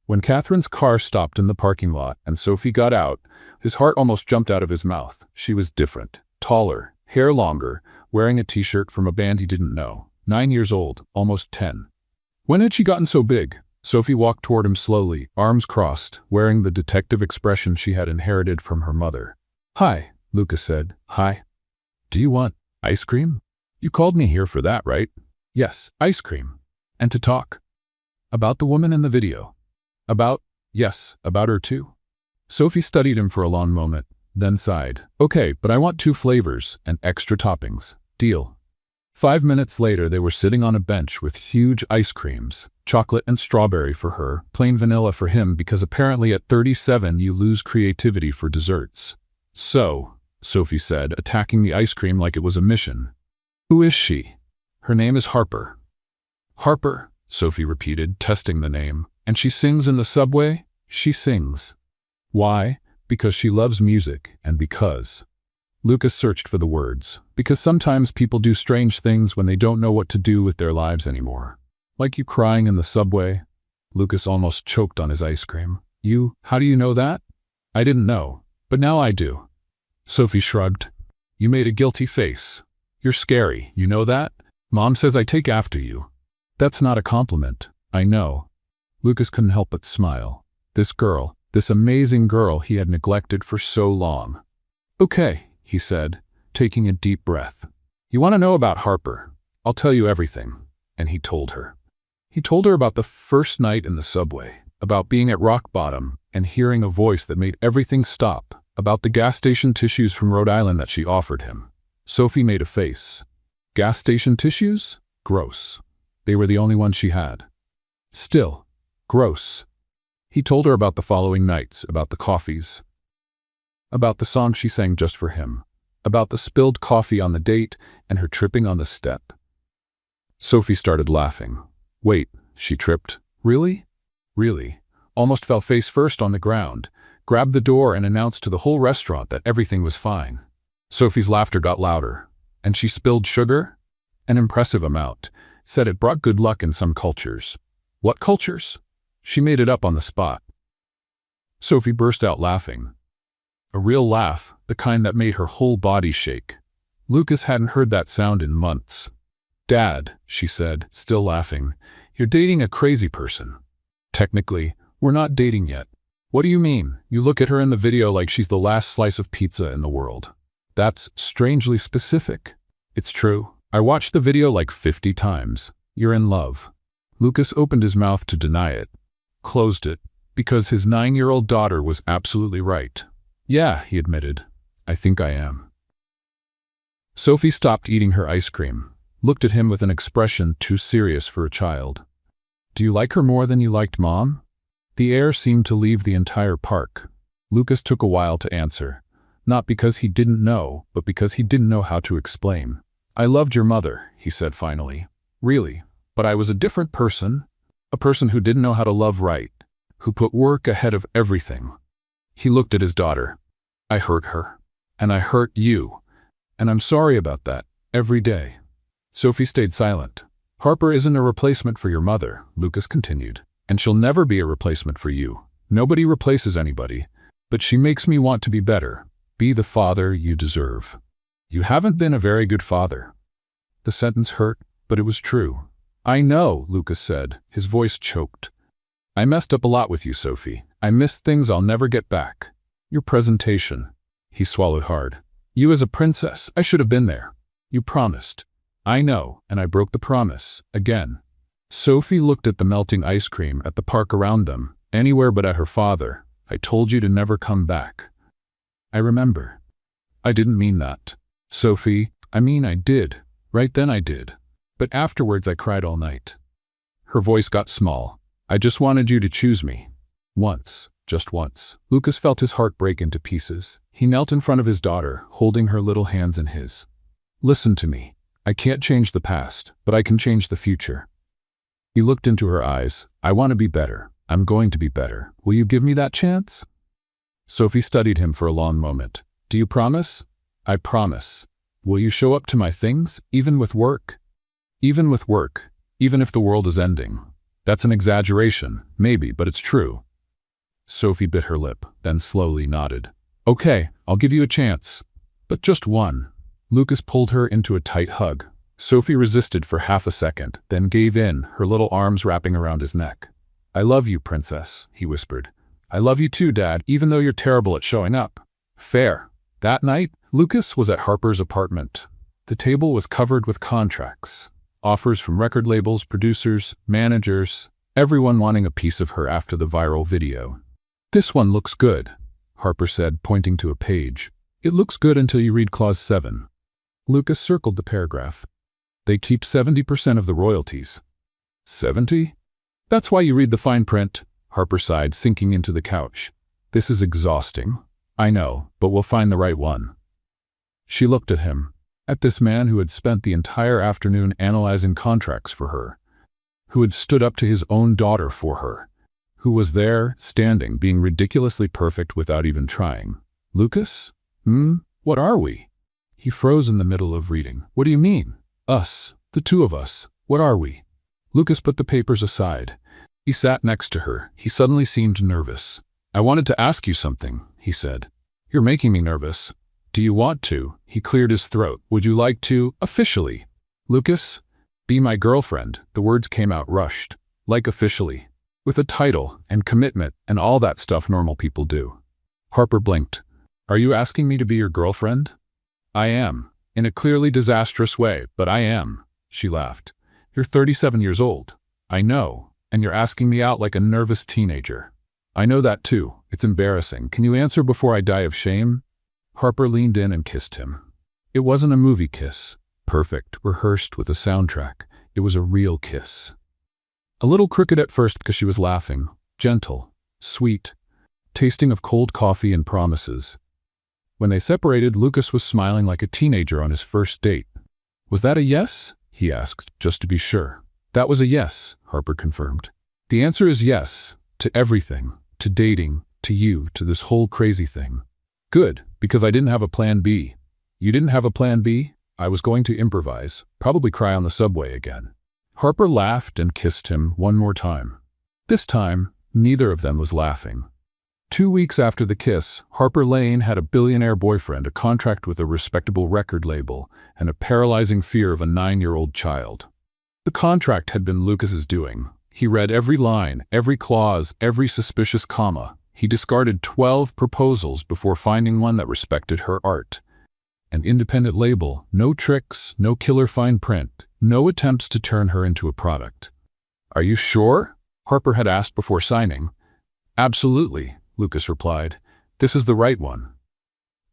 S1: When Catherine's car stopped in the parking lot and Sophie got out, his heart almost jumped out of his mouth. She was different, taller, hair longer, wearing a t-shirt from a band he didn't know. 9 years old, almost 10. When had she gotten so big? Sophie walked toward him slowly, arms crossed, wearing the detective expression she had inherited from her mother. Hi, Lucas said. Hi. Do you want ice cream? You called me here for that, right? Yes, ice cream. And to talk. About the woman in the video. Yes, about her too. Sophie studied him for a long moment, then sighed. Okay, but I want 2 flavors and extra toppings. Deal. 5 minutes later, they were sitting on a bench with huge ice creams, chocolate and strawberry for her, plain vanilla for him because apparently at 37 you lose creativity for desserts. So, Sophie said, attacking the ice cream like it was a mission. Who is she? Her name is Harper. Harper, Sophie repeated, testing the name. And she sings in the subway? She sings. Why? Because she loves music and because. Lucas searched for the words. Because sometimes people do strange things when they don't know what to do with their lives anymore. Like you crying in the subway. Lucas almost choked on his ice cream. How do you know that? I didn't know, but now I do. Sophie shrugged. You made a guilty face. You're scary, you know that? Mom says I take after you. That's not a compliment, I know. Lucas couldn't help but smile. This girl, this amazing girl he had neglected for so long. Okay, he said, taking a deep breath. You want to know about Harper? I'll tell you everything. And he told her. He told her about the first night in the subway, about being at rock bottom and hearing a voice that made everything stop, about the gas station tissues from Rhode Island that she offered him. Sophie made a face. Gas station tissues? Gross. They were the only ones she had. Still, gross. He told her about the following nights, about the coffees, about the song she sang just for him, about the spilled coffee on the date and her tripping on the step. Sophie started laughing. Wait, she tripped. Really? Really. Almost fell face first on the ground, grabbed the door and announced to the whole restaurant that everything was fine. Sophie's laughter got louder. And she spilled sugar? An impressive amount. Said it brought good luck in some cultures. What cultures? She made it up on the spot. Sophie burst out laughing. A real laugh, the kind that made her whole body shake. Lucas hadn't heard that sound in months. Dad, she said, still laughing, you're dating a crazy person. Technically, we're not dating yet. What do you mean? You look at her in the video like she's the last slice of pizza in the world. That's strangely specific. It's true. I watched the video like 50 times. You're in love. Lucas opened his mouth to deny it, closed it, because his 9-year-old daughter was absolutely right. Yeah, he admitted. I think I am. Sophie stopped eating her ice cream, looked at him with an expression too serious for a child. Do you like her more than you liked Mom? The air seemed to leave the entire park. Lucas took a while to answer, not because he didn't know, but because he didn't know how to explain. I loved your mother, he said finally. Really, but I was a different person, a person who didn't know how to love right. who put work ahead of everything. He looked at his daughter. I hurt her. And I hurt you. And I'm sorry about that, every day. Sophie stayed silent. Harper isn't a replacement for your mother, Lucas continued. And she'll never be a replacement for you. Nobody replaces anybody. But she makes me want to be better. Be the father you deserve. You haven't been a very good father. The sentence hurt, but it was true. I know, Lucas said, his voice choked. I messed up a lot with you, Sophie. I missed things I'll never get back. Your presentation. He swallowed hard. You as a princess, I should have been there. You promised. I know, and I broke the promise, again. Sophie looked at the melting ice cream at the park around them, anywhere but at her father. I told you to never come back. I remember. I didn't mean that. Sophie, I mean I did. Right then I did. But afterwards I cried all night. Her voice got small. I just wanted you to choose me. Once, just once. Lucas felt his heart break into pieces. He knelt in front of his daughter, holding her little hands in his. Listen to me. I can't change the past, but I can change the future. He looked into her eyes. I want to be better. I'm going to be better. Will you give me that chance? Sophie studied him for a long moment. Do you promise? I promise. Will you show up to my things, even with work? Even with work, even if the world is ending. That's an exaggeration, maybe, but it's true. Sophie bit her lip, then slowly nodded. Okay, I'll give you a chance. But just one. Lucas pulled her into a tight hug. Sophie resisted for half a second, then gave in, her little arms wrapping around his neck. I love you, princess, he whispered. I love you too, Dad, even though you're terrible at showing up. Fair. That night, Lucas was at Harper's apartment. The table was covered with contracts. Offers from record labels, producers, managers, everyone wanting a piece of her after the viral video. This one looks good, Harper said, pointing to a page. It looks good until you read Clause 7. Lucas circled the paragraph. They keep 70% of the royalties. 70? That's why you read the fine print, Harper sighed, sinking into the couch. This is exhausting. I know, but we'll find the right one. She looked at him, at this man who had spent the entire afternoon analyzing contracts for her, who had stood up to his own daughter for her, who was there, standing, being ridiculously perfect without even trying. Lucas? What are we? He froze in the middle of reading. What do you mean? Us. The two of us. What are we? Lucas put the papers aside. He sat next to her. He suddenly seemed nervous. I wanted to ask you something, he said. You're making me nervous. Do you want to? He cleared his throat. Would you like to, officially? Lucas, be my girlfriend. The words came out rushed. Like officially. With a title and commitment and all that stuff normal people do. Harper blinked. Are you asking me to be your girlfriend? I am. In a clearly disastrous way, but I am. She laughed. You're 37 years old. I know. And you're asking me out like a nervous teenager. I know that too. It's embarrassing. Can you answer before I die of shame? Harper leaned in and kissed him. It wasn't a movie kiss. Perfect, rehearsed with a soundtrack. It was a real kiss. A little crooked at first because she was laughing. Gentle. Sweet. Tasting of cold coffee and promises. When they separated, Lucas was smiling like a teenager on his first date. Was that a yes? He asked, just to be sure. That was a yes, Harper confirmed. The answer is yes, to everything, to dating, to you, to this whole crazy thing. Good, because I didn't have a plan B. You didn't have a plan B? I was going to improvise, probably cry on the subway again. Harper laughed and kissed him one more time. This time, neither of them was laughing. 2 weeks after the kiss, Harper Lane had a billionaire boyfriend, a contract with a respectable record label, and a paralyzing fear of a 9-year-old child. The contract had been Lucas's doing. He read every line, every clause, every suspicious comma. He discarded 12 proposals before finding one that respected her art. An independent label, no tricks, no killer fine print, no attempts to turn her into a product. Are you sure? Harper had asked before signing. Absolutely, Lucas replied. This is the right one.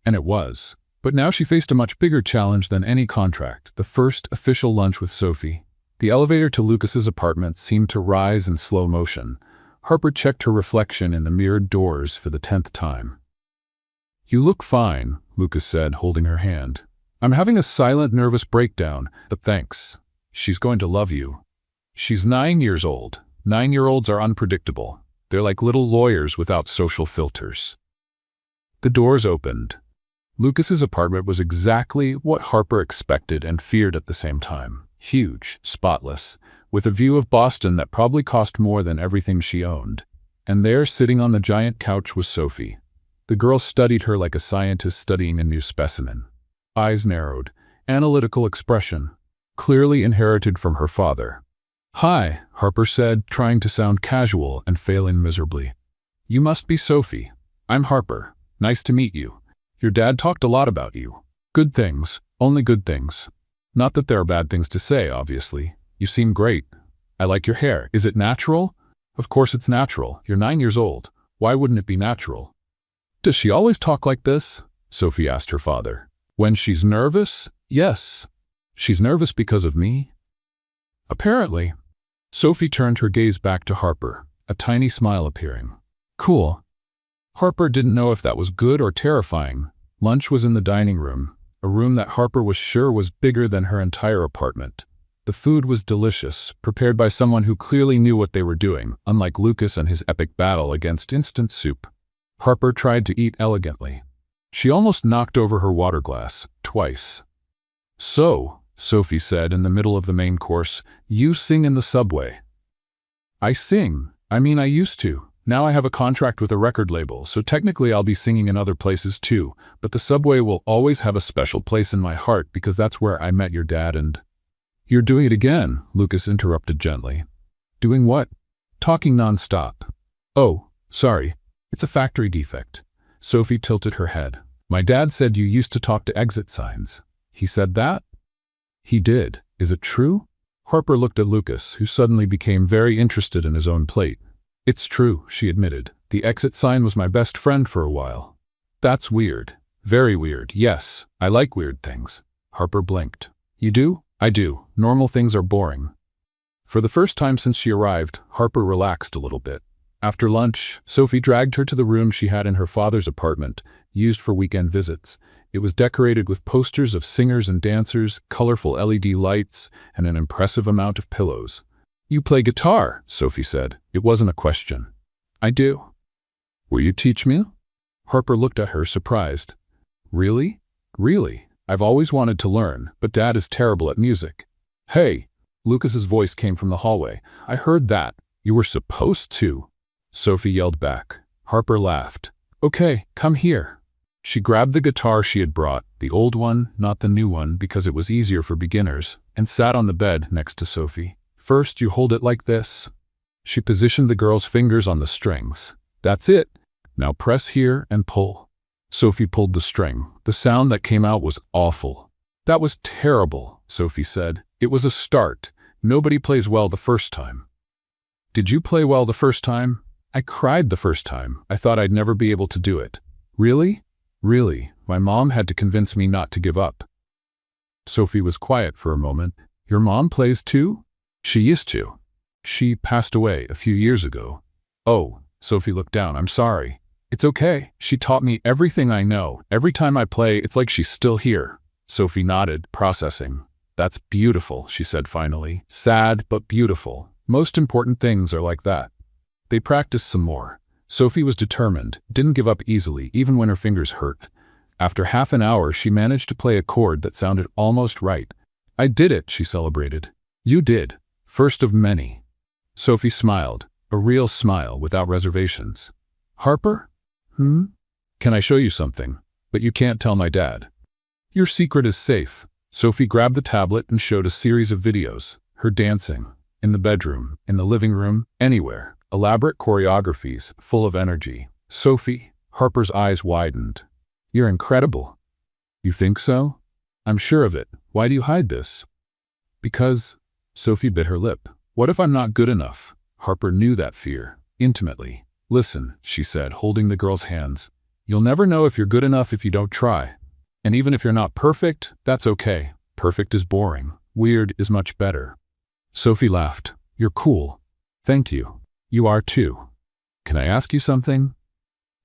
S1: And it was. But now she faced a much bigger challenge than any contract, the first official lunch with Sophie. The elevator to Lucas's apartment seemed to rise in slow motion. Harper checked her reflection in the mirrored doors for the 10th time. You look fine, Lucas said, holding her hand. I'm having a silent, nervous breakdown, but thanks. She's going to love you. She's 9 years old. 9-year-olds are unpredictable. They're like little lawyers without social filters. The doors opened. Lucas's apartment was exactly what Harper expected and feared at the same time. Huge, spotless, with a view of Boston that probably cost more than everything she owned. And there, sitting on the giant couch, was Sophie. The girl studied her like a scientist studying a new specimen. Eyes narrowed, analytical expression, clearly inherited from her father. "Hi," Harper said, trying to sound casual and failing miserably. "You must be Sophie. I'm Harper. Nice to meet you. Your dad talked a lot about you. Good things, only good things. Not that there are bad things to say, obviously. You seem great. I like your hair. Is it natural?" "Of course it's natural. You're 9 years old. Why wouldn't it be natural?" "Does she always talk like this?" Sophie asked her father. "When she's nervous? Yes. She's nervous because of me?" "Apparently." Sophie turned her gaze back to Harper, a tiny smile appearing. "Cool." Harper didn't know if that was good or terrifying. Lunch was in the dining room, a room that Harper was sure was bigger than her entire apartment. The food was delicious, prepared by someone who clearly knew what they were doing, unlike Lucas and his epic battle against instant soup. Harper tried to eat elegantly. She almost knocked over her water glass, twice. "So," Sophie said in the middle of the main course, "you sing in the subway." "I sing. I mean, I used to. Now I have a contract with a record label, so technically I'll be singing in other places too, but the subway will always have a special place in my heart because that's where I met your dad and—" "You're doing it again," Lucas interrupted gently. "Doing what?" "Talking nonstop." "Oh, sorry. It's a factory defect." Sophie tilted her head. "My dad said you used to talk to exit signs." "He said that?" "He did. Is it true?" Harper looked at Lucas, who suddenly became very interested in his own plate. "It's true," she admitted. "The exit sign was my best friend for a while." "That's weird. Very weird. Yes, I like weird things." Harper blinked. "You do?" "I do. Normal things are boring." For the first time since she arrived, Harper relaxed a little bit. After lunch, Sophie dragged her to the room she had in her father's apartment, used for weekend visits. It was decorated with posters of singers and dancers, colorful LED lights, and an impressive amount of pillows. "You play guitar," Sophie said. It wasn't a question. "I do." "Will you teach me?" Harper looked at her, surprised. "Really? Really? I've always wanted to learn, but Dad is terrible at music." "Hey!" Lucas's voice came from the hallway. "I heard that. You were supposed to." Sophie yelled back. Harper laughed. "Okay, come here." She grabbed the guitar she had brought, the old one, not the new one, because it was easier for beginners, and sat on the bed next to Sophie. "First, you hold it like this." She positioned the girl's fingers on the strings. "That's it. Now press here and pull." Sophie pulled the string. The sound that came out was awful. "That was terrible," Sophie said. "It was a start. Nobody plays well the first time." "Did you play well the first time?" "I cried the first time. I thought I'd never be able to do it." "Really?" "Really. My mom had to convince me not to give up." Sophie was quiet for a moment. "Your mom plays too?" "She used to. She passed away a few years ago." "Oh," Sophie looked down. "I'm sorry." "It's okay. She taught me everything I know. Every time I play, it's like she's still here." Sophie nodded, processing. "That's beautiful," she said finally. "Sad, but beautiful. Most important things are like that." They practiced some more. Sophie was determined, didn't give up easily, even when her fingers hurt. After half an hour, she managed to play a chord that sounded almost right. "I did it," she celebrated. "You did. First of many." Sophie smiled, a real smile without reservations. "Harper? Can I show you something? But you can't tell my dad." "Your secret is safe." Sophie grabbed the tablet and showed a series of videos. Her dancing. In the bedroom, in the living room, anywhere. Elaborate choreographies, full of energy. "Sophie," Harper's eyes widened. "You're incredible." "You think so?" "I'm sure of it. Why do you hide this?" "Because—" Sophie bit her lip. "What if I'm not good enough?" Harper knew that fear, intimately. "Listen," she said, holding the girl's hands. "You'll never know if you're good enough if you don't try. And even if you're not perfect, that's okay. Perfect is boring. Weird is much better." Sophie laughed. "You're cool." "Thank you. You are too." "Can I ask you something?"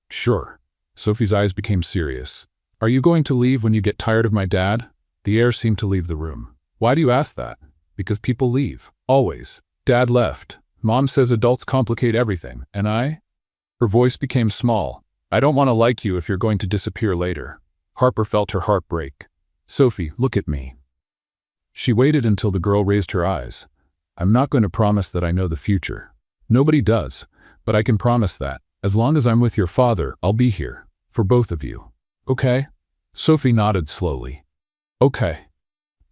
S1: "Sure." Sophie's eyes became serious. "Are you going to leave when you get tired of my dad?" The air seemed to leave the room. "Why do you ask that?" "Because people leave. Always. Dad left. Mom says adults complicate everything, and I? Her voice became small. I don't want to like you if you're going to disappear later. Harper felt her heart break. Sophie, look at me. She waited until the girl raised her eyes. I'm not going to promise that I know the future. Nobody does, but I can promise that, as long as I'm with your father, I'll be here, for both of you. Okay? Sophie nodded slowly. Okay.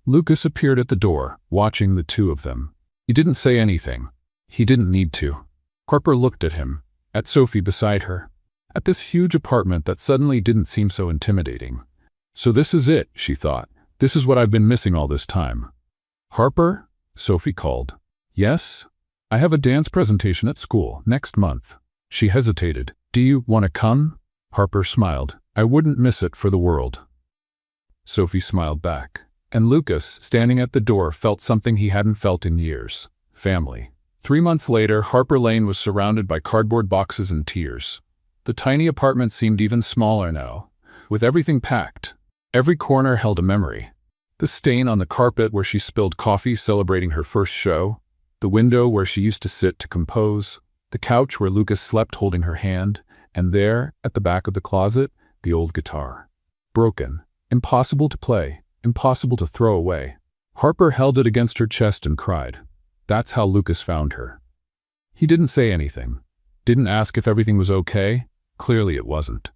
S1: Lucas appeared at the door, watching the two of them. He didn't say anything. He didn't need to. Harper looked at him, at Sophie beside her, at this huge apartment that suddenly didn't seem so intimidating. So this is it, she thought. This is what I've been missing all this time. Harper? Sophie called. Yes? I have a dance presentation at school next month. She hesitated. Do you want to come? Harper smiled. I wouldn't miss it for the world. Sophie smiled back. And Lucas, standing at the door, felt something he hadn't felt in years. Family. 3 months later, Harper Lane was surrounded by cardboard boxes and tears. The tiny apartment seemed even smaller now, with everything packed. Every corner held a memory. The stain on the carpet where she spilled coffee celebrating her first show, the window where she used to sit to compose, the couch where Lucas slept holding her hand, and there, at the back of the closet, the old guitar. Broken, impossible to play, impossible to throw away. Harper held it against her chest and cried. That's how Lucas found her. He didn't say anything, didn't ask if everything was okay. Clearly it wasn't.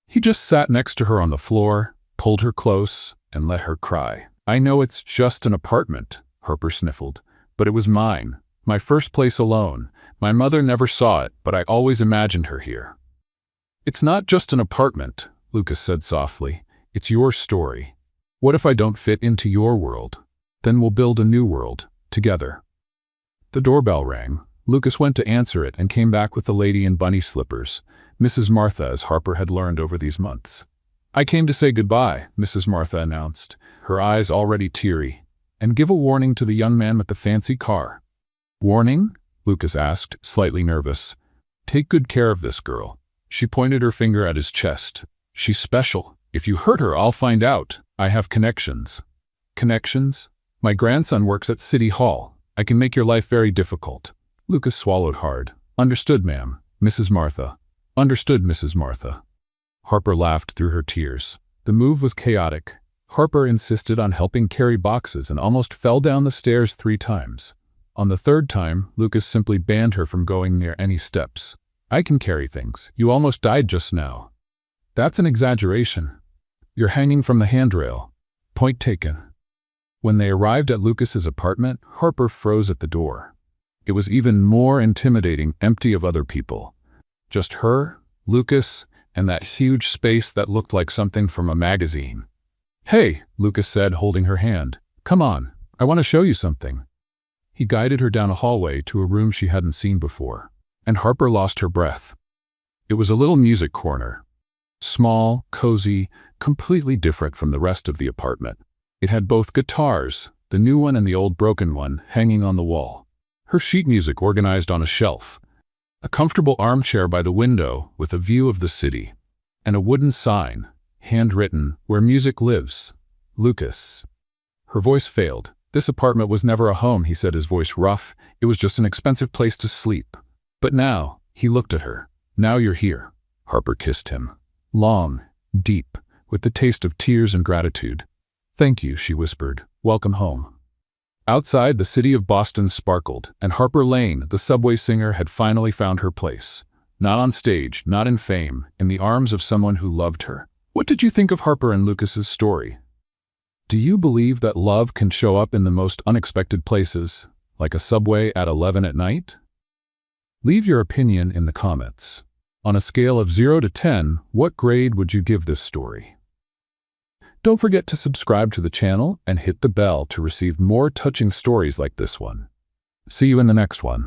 S1: He just sat next to her on the floor, pulled her close, and let her cry. I know it's just an apartment, Harper sniffled, but it was mine, my first place alone. My mother never saw it, but I always imagined her here. It's not just an apartment, Lucas said softly. It's your story. What if I don't fit into your world? Then we'll build a new world, together. The doorbell rang. Lucas went to answer it and came back with the lady in bunny slippers, Mrs. Martha, as Harper had learned over these months. I came to say goodbye, Mrs. Martha announced, her eyes already teary, and give a warning to the young man with the fancy car. Warning? Lucas asked, slightly nervous. Take good care of this girl. She pointed her finger at his chest. She's special. If you hurt her, I'll find out. I have connections. Connections? My grandson works at City Hall. I can make your life very difficult. Lucas swallowed hard. Understood, ma'am, Mrs. Martha. Understood, Mrs. Martha. Harper laughed through her tears. The move was chaotic. Harper insisted on helping carry boxes and almost fell down the stairs 3 times. On the 3rd time, Lucas simply banned her from going near any steps. I can carry things. You almost died just now. That's an exaggeration. You're hanging from the handrail. Point taken. When they arrived at Lucas's apartment, Harper froze at the door. It was even more intimidating, empty of other people. Just her, Lucas, and that huge space that looked like something from a magazine. Hey, Lucas said, holding her hand. Come on, I want to show you something. He guided her down a hallway to a room she hadn't seen before, and Harper lost her breath. It was a little music corner. Small, cozy, completely different from the rest of the apartment. It had both guitars, the new one and the old broken one, hanging on the wall. Her sheet music organized on a shelf. A comfortable armchair by the window with a view of the city. And a wooden sign, handwritten, where music lives. Lucas. Her voice failed. This apartment was never a home, he said, his voice rough. It was just an expensive place to sleep. But now, he looked at her. Now you're here. Harper kissed him. Long, deep, with the taste of tears and gratitude. Thank you, she whispered. Welcome home. Outside, the city of Boston sparkled, and Harper Lane, the subway singer, had finally found her place. Not on stage, not in fame, in the arms of someone who loved her. What did you think of Harper and Lucas's story? Do you believe that love can show up in the most unexpected places, like a subway at 11 at night? Leave your opinion in the comments. On a scale of 0 to 10, what grade would you give this story? Don't forget to subscribe to the channel and hit the bell to receive more touching stories like this one. See you in the next one.